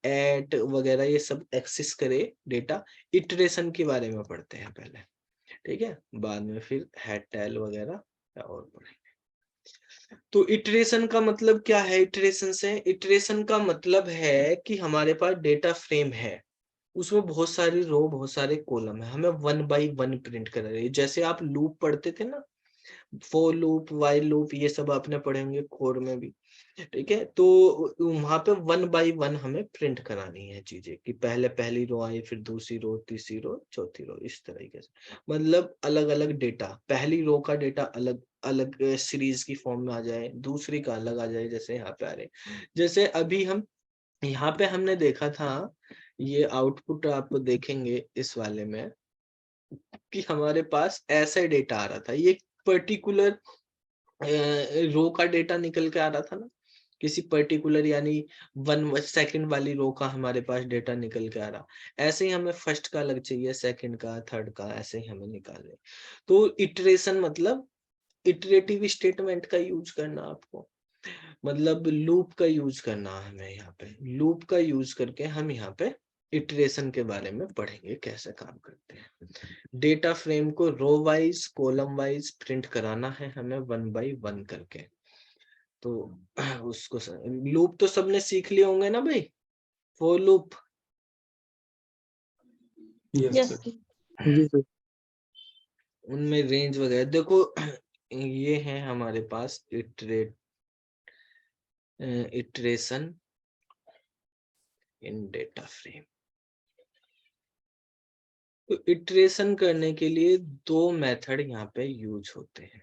एट वगैरह ये सब एक्सेस करे डेटा। इटरेशन के बारे में पढ़ते हैं पहले, ठीक है, बाद में फिर हेड टेल वगैरह और पढ़ेंगे। तो इटरेशन का मतलब क्या है? इटरेशन से, इटरेशन का मतलब है कि हमारे पास डेटा फ्रेम है, उसमें बहुत सारी रो बहुत सारे कॉलम है, हमें 1 बाई 1 प्रिंट कर रही है। जैसे आप लूप पढ़ते थे ना, फॉर लूप, वाइल लूप, ये सब आपने पढ़े होंगे कोर में भी, ठीक है। तो वहां पे 1 बाई 1 हमें प्रिंट करानी है चीजें, कि पहले पहली रो आई, फिर दूसरी रो, तीसरी रो, चौथी रो, इस तरीके से। मतलब अलग अलग डेटा, पहली रो का डेटा अलग अलग सीरीज की फॉर्म में आ जाए, दूसरी का अलग आ जाए, जैसे यहाँ पे आ रहे। जैसे अभी हम यहाँ पे हमने देखा था, ये आउटपुट आप देखेंगे इस वाले में, कि हमारे पास ऐसा डेटा आ रहा था, ये पर्टिकुलर रो का डेटा निकल के आ रहा था ना, किसी पर्टिकुलर यानी 1 सेकंड वाली रो का हमारे पास डेटा निकल के आ रहा। ऐसे ही हमें फर्स्ट का अलग चाहिए, सेकंड का, थर्ड का, ऐसे ही हमें निकालने। तो इटरेशन मतलब इटरेटिव स्टेटमेंट का यूज करना, आपको मतलब लूप का यूज करना हमें। यहाँ पे लूप का यूज करके हम यहाँ पे इटरेशन के बारे में पढ़ेंगे, कैसे काम करते हैं। डेटा फ्रेम को row wise column wise print कराना है हमें 1 बाई 1 करके। तो उसको लूप तो सबने सीख लिए होंगे ना भाई, फॉर लूप। Yes. जी सर। उनमें रेंज वगैरह देखो, ये है हमारे पास इटरेशन इन डेटा फ्रेम। तो इटरेशन करने के लिए 2 मेथड यहाँ पे यूज होते हैं,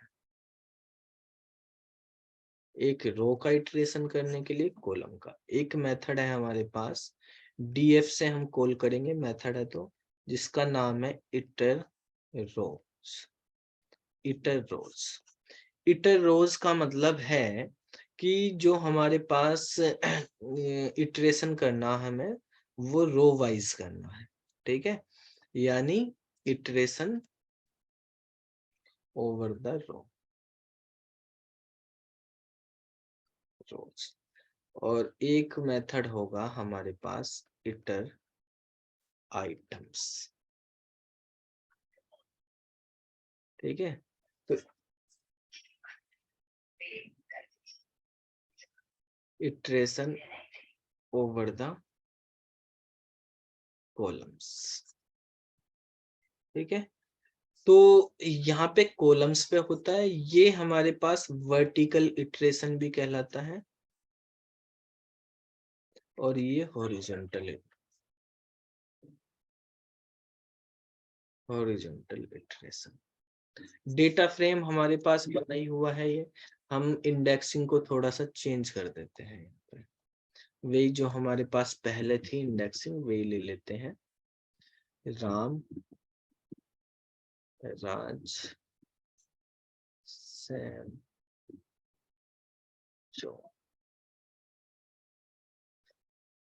एक रो का इटरेशन करने के लिए, कॉलम का। एक मेथड है हमारे पास, DF से हम कॉल करेंगे, मेथड है तो, जिसका नाम है इटर रोज। इटर रोज, इटर रोज का मतलब है कि जो हमारे पास इटरेशन करना हमें वो रो वाइज करना है, ठीक है। यानी इटरेशन ओवर द रोज। और एक मेथड होगा हमारे पास इटर आइटम्स। ठीक है, तो इटरेशन ओवर द कॉलम्स। ठीक है, तो यहाँ पे कॉलम्स पे होता है, ये हमारे पास वर्टिकल इटरेशन भी कहलाता है और ये हॉरिजॉन्टल इटरेशन। डेटा फ्रेम हमारे पास बना ही हुआ है, ये हम इंडेक्सिंग को थोड़ा सा चेंज कर देते हैं। यहाँ पे वही जो हमारे पास पहले थी इंडेक्सिंग वही ले लेते हैं, राम, राज, सैम, जो।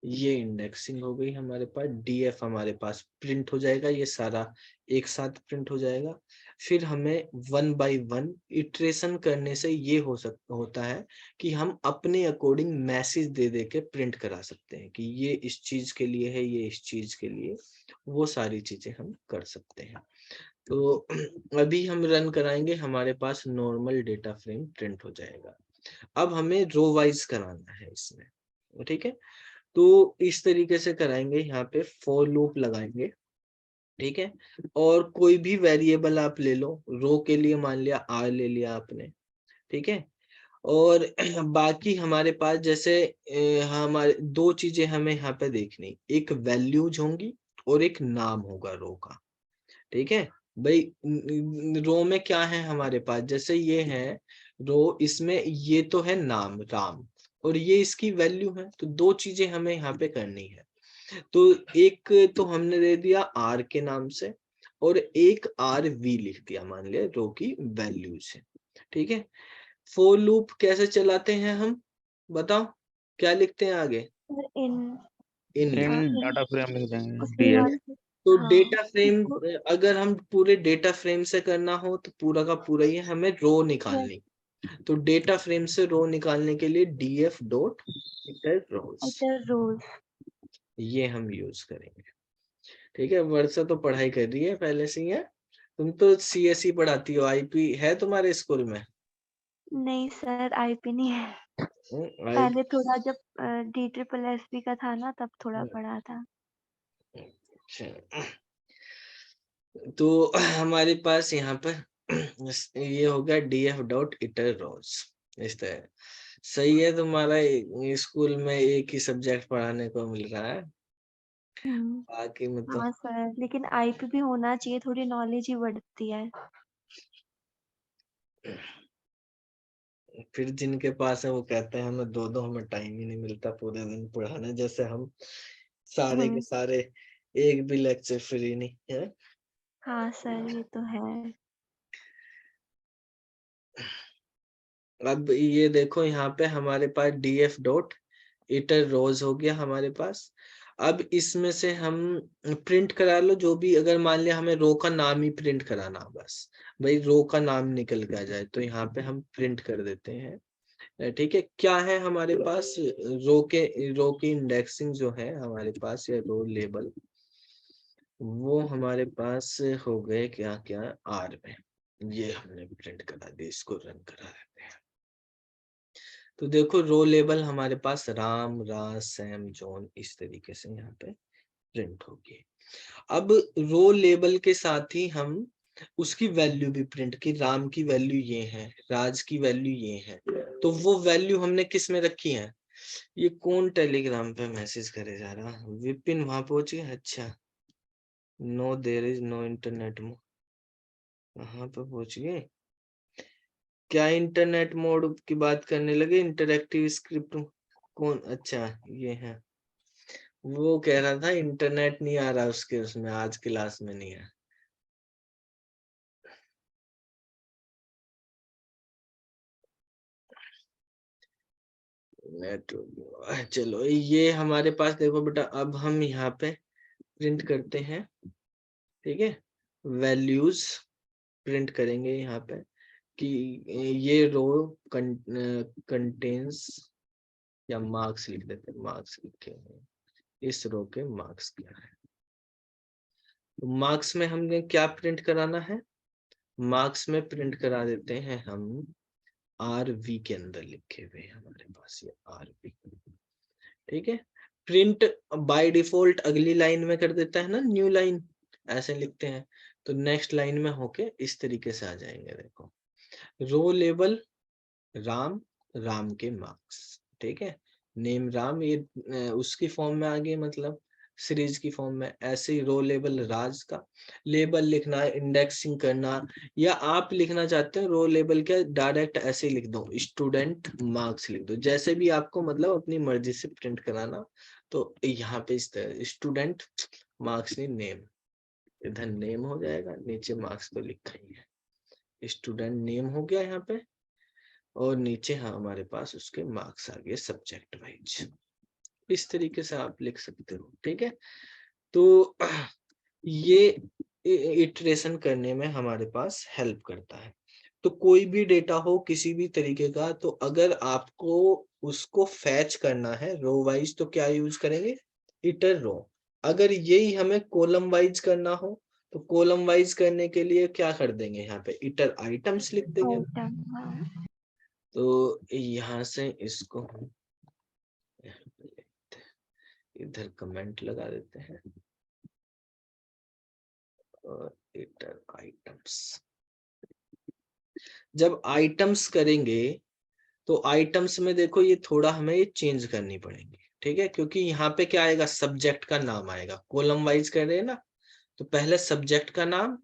ये इंडेक्सिंग हो गई हमारे पास। डीएफ हमारे पास प्रिंट हो जाएगा, ये सारा एक साथ प्रिंट हो जाएगा। फिर हमें 1 बाय 1 इटरेशन करने से ये होता है कि हम अपने अकॉर्डिंग मैसेज दे दे के प्रिंट करा सकते हैं कि ये इस चीज के लिए है, ये इस चीज के लिए, वो सारी चीजें हम कर सकते हैं। तो अभी हम रन कराएंगे, हमारे पास नॉर्मल डेटा फ्रेम प्रिंट हो जाएगा। अब हमें रो वाइज कराना है इसमें। ठीक है, तो इस तरीके से कराएंगे, यहाँ पे फॉर लूप लगाएंगे। ठीक है, और कोई भी वेरिएबल आप ले लो, रो के लिए मान लिया आर ले लिया आपने। ठीक है, और बाकी हमारे पास जैसे हमारे दो चीजें हमें यहाँ पे देखनी, एक वैल्यूज होंगी और एक नाम होगा रो का। ठीक है भाई, रो में क्या है हमारे पास, जैसे ये है रो, इसमें ये तो है नाम राम और ये इसकी वैल्यू है, तो दो चीजें हमें यहाँ पे करनी है। तो एक तो हमने दे दिया आर के नाम से और एक आर वी लिख दिया, मान लिया रो की वैल्यू से। ठीक है, फॉर लूप कैसे चलाते हैं हम, बताओ क्या लिखते हैं आगे? इन इन इन डाटा फ्रेम लिख देंगे उसके डीएफ। बाद तो हाँ डेटा फ्रेम, उसको अगर हम पूरे डेटा फ्रेम से करना हो तो पूरा का पूरा ही हमें रो निकालनी। तो डेटा फ्रेम से रो निकालने के लिए df डॉट इटर रोज, इटर रोज। ये हम यूज करेंगे। ठीक है, वर्षा तो पढ़ाई कर रही है पहले से ही है। तुम तो सीएसई पढ़ाती हो, आईपी है तुम्हारे स्कूल में? नहीं सर आईपी नहीं है, आई पहले थोड़ा जब DSSS का था ना तब थोड़ा पढ़ा था। अच्छा, तो हमारे पास यहाँ पर ये हो गया df डॉट इटर रोज। इस तरह सही है, तुम्हारा स्कूल में एक ही सब्जेक्ट पढ़ाने को मिल रहा है, बाकी में तो हाँ सर, लेकिन आईपी भी होना चाहिए, थोड़ी नॉलेज ही बढ़ती है। फिर जिनके पास है वो कहते हैं हमें दो हमें टाइम ही नहीं मिलता पूरे दिन पढ़ाने, जैसे हम सारे के सारे एक भी लेक्चर फ्री नहीं है। हाँ सर ये तो है। अब ये देखो यहाँ पे हमारे पास df डॉट इटर रोज हो गया हमारे पास। अब इसमें से हम प्रिंट करा लो जो भी, अगर मान लिया हमें रो का नाम ही प्रिंट कराना, बस भाई रो का नाम निकल के आ जाए तो यहाँ पे हम प्रिंट कर देते हैं। ठीक है, क्या है हमारे पास, रो की इंडेक्सिंग जो है हमारे पास, या रो लेबल, वो हमारे पास हो गए क्या क्या आर में, ये हमने प्रिंट करा दिया, इसको रन करा देते हैं। तो देखो रो लेबल हमारे पास राम, राज, सैम, जॉन, इस तरीके से यहाँ पे प्रिंट होगी। अब रो लेबल के साथ ही हम उसकी वैल्यू भी प्रिंट की, राम की वैल्यू ये है, राज की वैल्यू ये है, तो वो वैल्यू हमने किस में रखी है? ये कौन टेलीग्राम पे मैसेज करे जा रहा, विपिन वहां पहुंच गया? अच्छा, no there is no internet mode, कहाँ पे पहुंच गए? क्या इंटरनेट मोड की बात करने लगे? इंटरएक्टिव स्क्रिप्ट कौन? अच्छा ये है, वो कह रहा था इंटरनेट नहीं आ रहा उसके, उसमें आज क्लास में नहीं है। चलो ये हमारे पास देखो बेटा, अब हम यहाँ पे प्रिंट करते हैं ठीक है, वैल्यूज प्रिंट करेंगे यहाँ पे कि ये रो कंटेन्स, या मार्क्स लिख देते हैं, मार्क्स लिखे हैं, इस रो के मार्क्स क्या है। तो मार्क्स में हमने क्या प्रिंट कराना है, मार्क्स में प्रिंट करा देते हैं हम RV के अंदर लिखे हुए हमारे पास ये RV। ठीक है, प्रिंट बाय डिफॉल्ट अगली लाइन में कर देता है ना, न्यू लाइन ऐसे लिखते हैं, तो नेक्स्ट लाइन में होके इस तरीके से आ जाएंगे। देखो, रो लेबल राम, राम के मार्क्स, ठीक है, नेम राम, ये उसकी फॉर्म में आ गई, मतलब सीरीज की फॉर्म में। ऐसे ही रो लेबल राज का, लेबल लिखना है, इंडेक्सिंग करना, या आप लिखना चाहते हैं रो लेबल क्या, डायरेक्ट ऐसे ही लिख दो, स्टूडेंट मार्क्स लिख दो, जैसे भी आपको मतलब अपनी मर्जी से प्रिंट कराना। तो यहाँ पे इस तरह स्टूडेंट मार्क्स नहीं, नेम, इधर नेम हो जाएगा, नीचे मार्क्स तो लिखा ही है, स्टूडेंट नेम हो गया यहाँ पे, और नीचे हाँ हमारे पास उसके मार्क्स आ गए सब्जेक्ट वाइज। इस तरीके से आप लिख सकते हो। ठीक है, तो ये इटरेशन करने में हमारे पास हेल्प करता है। तो कोई भी डेटा हो किसी भी तरीके का, तो अगर आपको उसको फैच करना है रो वाइज, तो क्या यूज करेंगे, इटर रो। अगर यही हमें कॉलम वाइज करना हो, तो कॉलम वाइज करने के लिए क्या कर देंगे, यहाँ पे इटर आइटम्स लिख देंगे। आइटम, हाँ। तो यहाँ से इसको हम इधर कमेंट लगा देते हैं, और इटर आइटम्स। जब आइटम्स करेंगे तो आइटम्स में देखो ये थोड़ा हमें ये चेंज करनी पड़ेगी। ठीक है, क्योंकि यहाँ पे क्या आएगा, सब्जेक्ट का नाम आएगा, कॉलम वाइज कर रहे हैं ना, तो पहले सब्जेक्ट का नाम,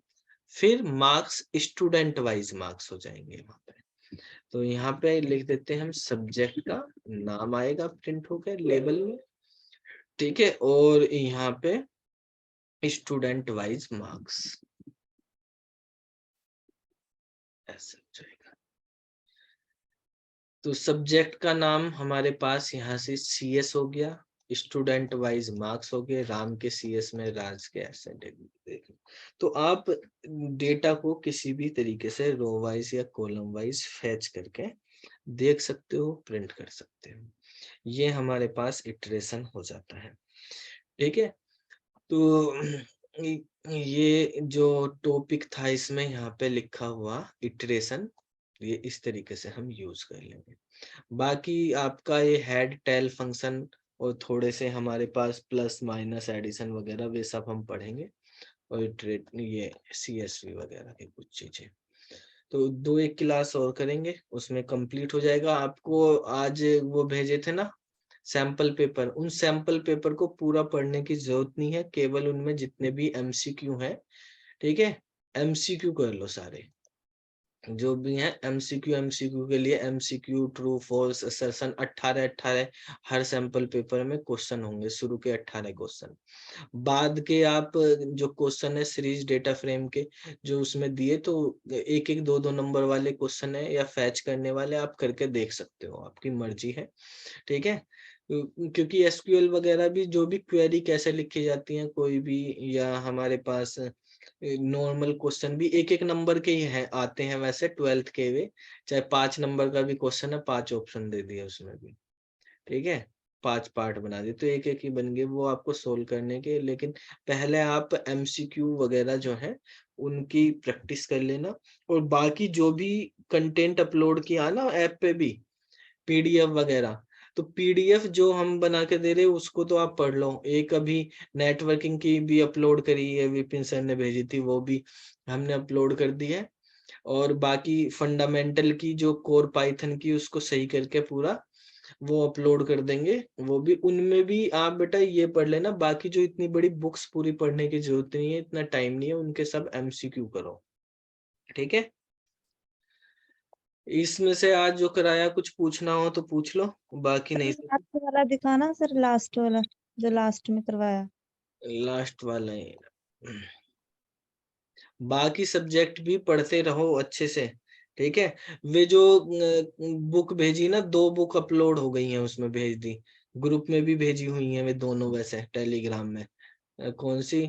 फिर मार्क्स स्टूडेंट वाइज मार्क्स हो जाएंगे वहां पे। तो यहाँ पे लिख देते हैं हम, सब्जेक्ट का नाम आएगा प्रिंट होकर लेबल में। ठीक है, और यहाँ पे स्टूडेंट वाइज मार्क्स ऐसा हो जाएगा। तो सब्जेक्ट का नाम हमारे पास यहाँ से CS हो गया, स्टूडेंट वाइज मार्क्स हो गए, राम के CS में, राज के ऐसे देखो। तो आप डेटा को किसी भी तरीके से रो वाइज या कॉलम वाइज फैच करके देख सकते हो, प्रिंट कर सकते हो। ये हमारे पास इटरेशन हो जाता है। ठीक है, तो ये जो टॉपिक था इसमें यहाँ पे लिखा हुआ इटरेशन, ये इस तरीके से हम यूज कर लेंगे। बाकी आपका ये हेड टेल फंक्शन और थोड़े से हमारे पास प्लस माइनस एडिशन वगैरह वे सब हम पढ़ेंगे, और ये CSV वगैरह की कुछ चीजें तो 2-1 क्लास और करेंगे, उसमें कंप्लीट हो जाएगा। आपको आज वो भेजे थे ना सैंपल पेपर, उन सैंपल पेपर को पूरा पढ़ने की जरूरत नहीं है, केवल उनमें जितने भी MCQ हैं, ठीक है, MCQ कर लो सारे जो भी है। MCQ के लिए MCQ ट्रू फॉल्स असर्शन 18 हर सैंपल पेपर में क्वेश्चन होंगे, शुरू के 18 क्वेश्चन। बाद के आप जो क्वेश्चन है सीरीज डेटा फ्रेम के जो उसमें दिए, तो 1-1 2-2 नंबर वाले क्वेश्चन है या फैच करने वाले, आप करके देख सकते हो, आपकी मर्जी है। ठीक है, क्योंकि SQL वगैरह भी जो भी क्वेरी कैसे लिखी जाती है कोई भी, या हमारे पास नॉर्मल क्वेश्चन भी 1-1 नंबर के ही है आते हैं वैसे 12th के वे, चाहे 5 नंबर का भी क्वेश्चन है, 5 ऑप्शन दे दिए उसमें भी। ठीक है, 5 पार्ट बना दिए, तो 1-1 ही बन गए वो आपको सोल्व करने के। लेकिन पहले आप MCQ वगैरह जो है उनकी प्रैक्टिस कर लेना, और बाकी जो भी कंटेंट अपलोड किया ना ऐप पे भी, PDF वगैरह, तो PDF जो हम बना के दे रहे हैं उसको तो आप पढ़ लो। एक अभी नेटवर्किंग की भी अपलोड करी है, विपिन सर ने भेजी थी, वो भी हमने अपलोड कर दी है। और बाकी फंडामेंटल की जो कोर पाइथन की उसको सही करके पूरा वो अपलोड कर देंगे, वो भी। उनमें भी आप बेटा ये पढ़ लेना, बाकी जो इतनी बड़ी बुक्स पूरी पढ़ने की जरूरत नहीं है, इतना टाइम नहीं है, उनके सब MCQ करो। ठीक है, इसमें से आज जो कराया कुछ पूछना हो तो पूछ लो, बाकी नहीं तो लास्ट वाला दिखाना सर, लास्ट वाला जो लास्ट में करवाया। लास्ट वाला है। बाकी सब्जेक्ट भी पढ़ते रहो अच्छे से। ठीक है, वे जो बुक भेजी ना, 2 बुक अपलोड हो गई हैं, उसमें भेज दी, ग्रुप में भी भेजी हुई हैं वे दोनों, वैसे टेलीग्राम में। कौन सी,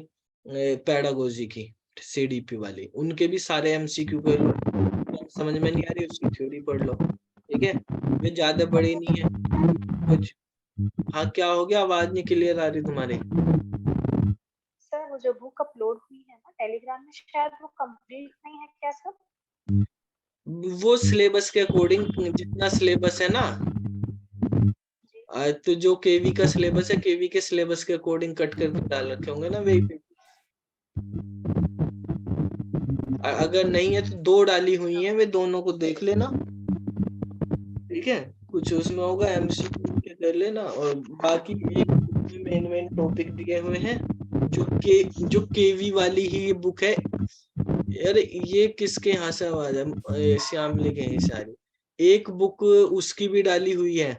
पेडागोजी की CDP वाली, उनके भी सारे MCQ कर लो, समझ में नहीं आ रही उसकी थ्योरी पढ़ लो, ठीक है। वे ज्यादा बड़ी नहीं है कुछ। हाँ क्या हो गया, आवाज नहीं क्लियर आ रही तुम्हारी। सर वो जो बुक अपलोड हुई है ना टेलीग्राम में, शायद वो कंप्लीट नहीं है क्या सर? वो सिलेबस के अकॉर्डिंग, जितना सिलेबस है ना, तो जो केवी का सिलेबस है, केवी के सिलेबस के अकॉर्डिंग कट करके डाल रखे होंगे ना वही पे। अगर नहीं है तो 2 डाली हुई है, वे दोनों को देख लेना, ठीक है। कुछ उसमें होगा MCQ के कर लेना, और बाकी एक मेन टॉपिक दिए हुए हैं जो केवी वाली ही ये बुक है। अरे ये किसके यहाँ से आवाज है, श्यामली के यहाँ से आ रही। एक बुक उसकी भी डाली हुई है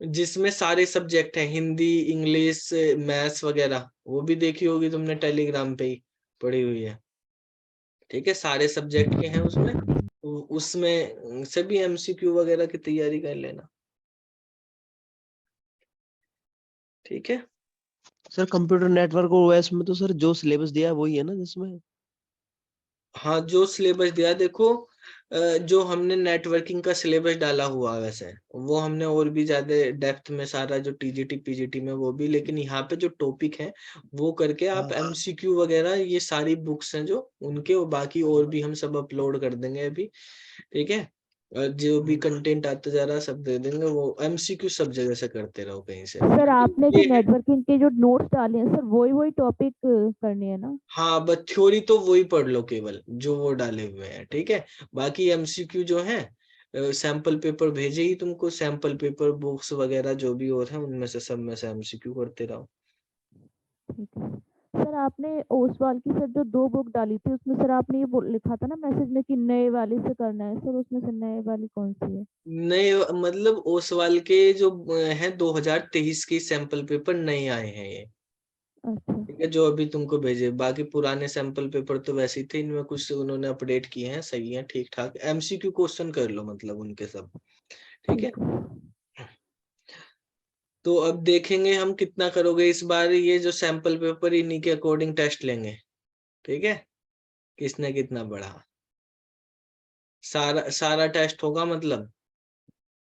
जिसमें सारे सब्जेक्ट हैं, हिंदी, इंग्लिश, मैथ्स वगैरह, वो भी देखी होगी तुमने, टेलीग्राम पे ही पढ़ी हुई है, ठीक है। सारे सब्जेक्ट के हैं उसमें, उसमें सभी MCQ वगैरह की तैयारी कर लेना, ठीक है। सर कंप्यूटर नेटवर्क OS में तो सर जो सिलेबस दिया है वही है ना जिसमें? हाँ जो सिलेबस दिया, देखो जो हमने नेटवर्किंग का सिलेबस डाला हुआ है वैसे वो हमने और भी ज्यादा डेप्थ में सारा जो TGT PGT में वो भी, लेकिन यहाँ पे जो टॉपिक है वो करके आप MCQ वगैरह ये सारी बुक्स हैं जो उनके, और बाकी और भी हम सब अपलोड कर देंगे अभी, ठीक है। जो भी कंटेंट आता जा रहा है सब दे देंगे, वो MCQ सब जगह से करते रहो कहीं से। सर आपने जो ये है। नेटवर्किंग के जो नोट्स डाले हैं सर, वही टॉपिक करने हैं ना? हाँ बस थ्योरी तो वही पढ़ लो केवल जो वो डाले हुए हैं, ठीक है। बाकी MCQ जो है सैंपल पेपर भेजे ही तुमको, सैंपल पेपर बुक्स वगैरह जो भी और है उनमें से सब में से MCQ करते रहो। ठीक है सर। आपने ओसवाल की सर जो 2 बुक डाली थी उसमें सर आपने ये लिखा था ना मैसेज में कि नए वाले से करना है सर, उसमें से नए वाली कौन सी है? नए मतलब ओसवाल के जो है 2023 की सैंपल पेपर नए आए हैं ये, अच्छा ठीक है, जो अभी तुमको भेजे। बाकी पुराने सैंपल पेपर तो वैसे ही थे, इनमें कुछ उन्होंने अपडेट किए हैं, सही है, ठीक ठाक। MCQ क्वेश्चन कर लो मतलब उनके सब, ठीक है। तो अब देखेंगे हम कितना करोगे इस बार, ये जो सैंपल पेपर इन्हीं के अकॉर्डिंग टेस्ट लेंगे, ठीक है, किसने कितना बढ़ा। सारा सारा टेस्ट होगा मतलब।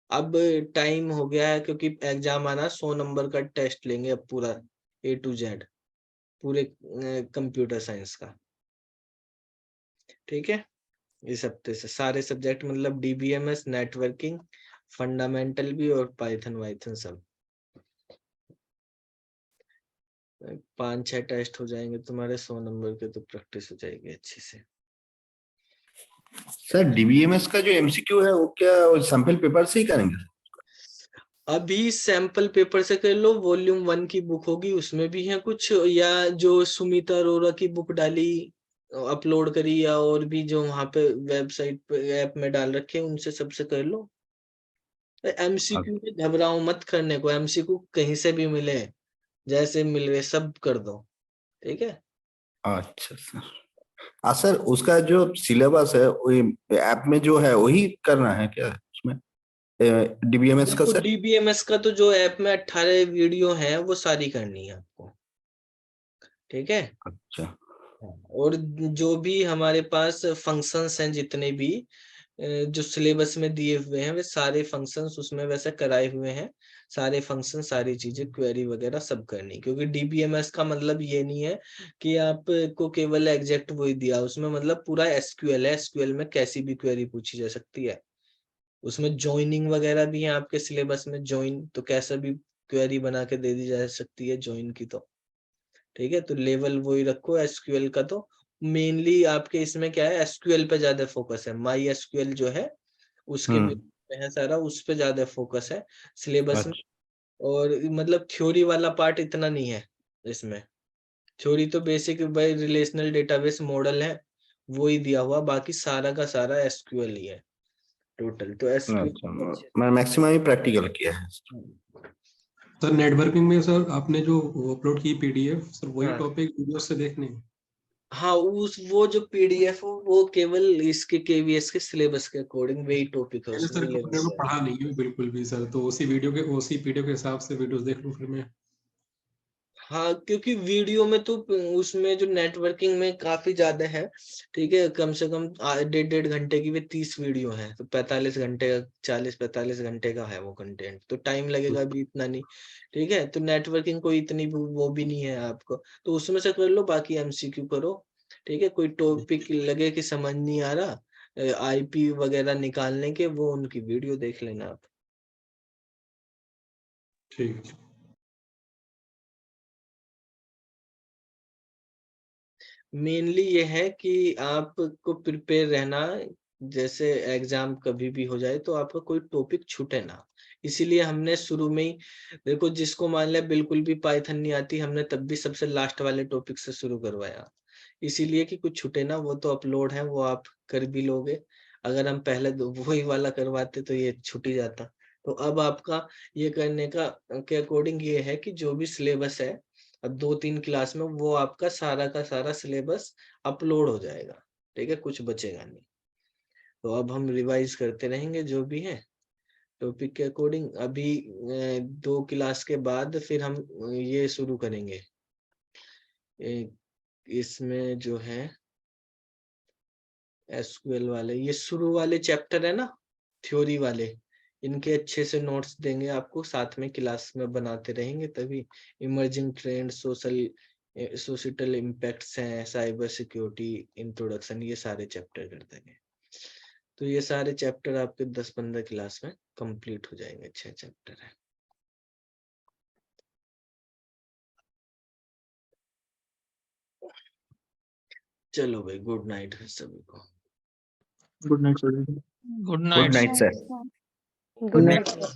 अब टाइम हो गया है क्योंकि एग्जाम आना, 100 नंबर का टेस्ट लेंगे अब पूरा A to Z पूरे कंप्यूटर साइंस का, ठीक है। इस हफ्ते से सारे सब्जेक्ट मतलब DBMS, नेटवर्किंग, फंडामेंटल भी और पाइथन वाइथन सब 5-6 टेस्ट हो जाएंगे तुम्हारे 100 नंबर के, तो प्रैक्टिस हो जाएगी अच्छे से। सर DBMS का जो MCQ है वो क्या सैंपल पेपर से ही करेंगे? अभी सैंपल पेपर से कर लो, वॉल्यूम 1 की बुक होगी उसमें भी है कुछ, या जो सुमिता अरोरा की बुक डाली अपलोड करी, या और भी जो वहां पे वेबसाइट पे ऐप में डाल रखे उनसे सबसे कर लो। MCQ में घबराओ मत करने को, MCQ कहीं से भी मिले, जैसे मिल रहे सब कर दो, ठीक है। अच्छा सर। सर उसका जो सिलेबस है वही ऐप में जो है वही करना है क्या उसमें DBMS का? सर DBMS का तो जो ऐप में 18 वीडियो है वो सारी करनी है आपको, ठीक है। अच्छा। और जो भी हमारे पास फंक्शंस हैं जितने भी जो सिलेबस में दिए हुए हैं, वे सारे फंक्शंस उसमें वैसे कराए हुए हैं, सारे फंक्शन सारी चीजें क्वेरी वगैरह सब करनी, क्योंकि DBMS का मतलब ये नहीं है कि आपको केवल एग्जैक्ट वही दिया, उसमें मतलब पूरा SQL है, SQL में कैसी भी क्वेरी पूछी जा सकती है। उसमें ज्वाइनिंग वगैरह भी है आपके सिलेबस में, ज्वाइन तो कैसा भी क्वेरी बना के दे दी जा सकती है ज्वाइन की, तो ठीक है। तो लेवल वही रखो SQL का। तो मेनली आपके इसमें क्या है, SQL पे ज्यादा फोकस है, MySQL जो है उसके में है सारा, उस पे ज्यादा फोकस है सिलेबस में। और मतलब थ्योरी वाला पार्ट इतना नहीं है इसमें, थ्योरी तो basic by relational database model है वो ही दिया हुआ, बाकी सारा का सारा SQL ही है टोटल। तो SQL मैं मैक्सिमम ही प्रैक्टिकल किया है। सर नेटवर्किंग में सर आपने जो अपलोड की PDF सर वही हाँ। टॉपिक वीडियो से देखने हैं? हाँ वो जो PDF वो केवल इसके KVS के सिलेबस के अकॉर्डिंग वही टॉपिक है मैंने उसमें सर कंप्यूटर को पढ़ा नहीं है बिल्कुल भी सर, तो उसी PDF के हिसाब से वीडियोस देख लूं फिर मैं? हाँ, क्योंकि वीडियो में तो उसमें जो नेटवर्किंग में काफी ज्यादा है, ठीक है, कम से कम 1.5 घंटे की भी 30 वीडियो है, तो 45 घंटे का 40-45 घंटे का है वो कंटेंट, तो टाइम लगेगा भी इतना नहीं, ठीक है। तो नेटवर्किंग कोई इतनी वो भी नहीं है आपको, तो उसमें से कर लो, बाकी एमसीक्यू करो, ठीक है। कोई टॉपिक लगे कि समझ नहीं आ रहा आईपी वगैरह निकालने के, वो उनकी वीडियो देख लेना आप। ठीक है। मेनली ये है कि आपको प्रिपेयर रहना, जैसे एग्जाम कभी भी हो जाए तो आपका कोई टॉपिक छूटे ना, इसीलिए हमने शुरू में ही, देखो जिसको मान लिया बिल्कुल भी पाइथन नहीं आती, हमने तब भी सबसे लास्ट वाले टॉपिक से शुरू करवाया, इसीलिए कि कुछ छूटे ना। वो तो अपलोड है, वो आप कर भी लोगे, अगर हम पहले वही वाला करवाते तो ये छूट ही जाता। तो अब आपका ये करने का के अकॉर्डिंग ये है कि जो भी सिलेबस है अब 2-3 क्लास में, वो आपका सारा का सारा सिलेबस अपलोड हो जाएगा, ठीक है, कुछ बचेगा नहीं। तो अब हम रिवाइज करते रहेंगे जो भी है टॉपिक के अकॉर्डिंग। अभी 2 क्लास के बाद फिर हम ये शुरू करेंगे, इसमें जो है एसक्यूएल वाले, ये शुरू वाले चैप्टर है ना, थ्योरी वाले, इनके अच्छे से नोट्स देंगे आपको, साथ में क्लास में बनाते रहेंगे, तभी इमर्जिंग ट्रेंड, सोशल इम्पैक्ट्स हैं, साइबर सिक्योरिटी इंट्रोडक्शन, ये सारे चैप्टर कर देंगे। तो ये सारे चैप्टर आपके 10-15 क्लास में कंप्लीट हो जाएंगे, अच्छे चैप्टर है। चलो भाई, गुड नाइट सभी को। Good night sir. Good good night night sir. Good night, sir.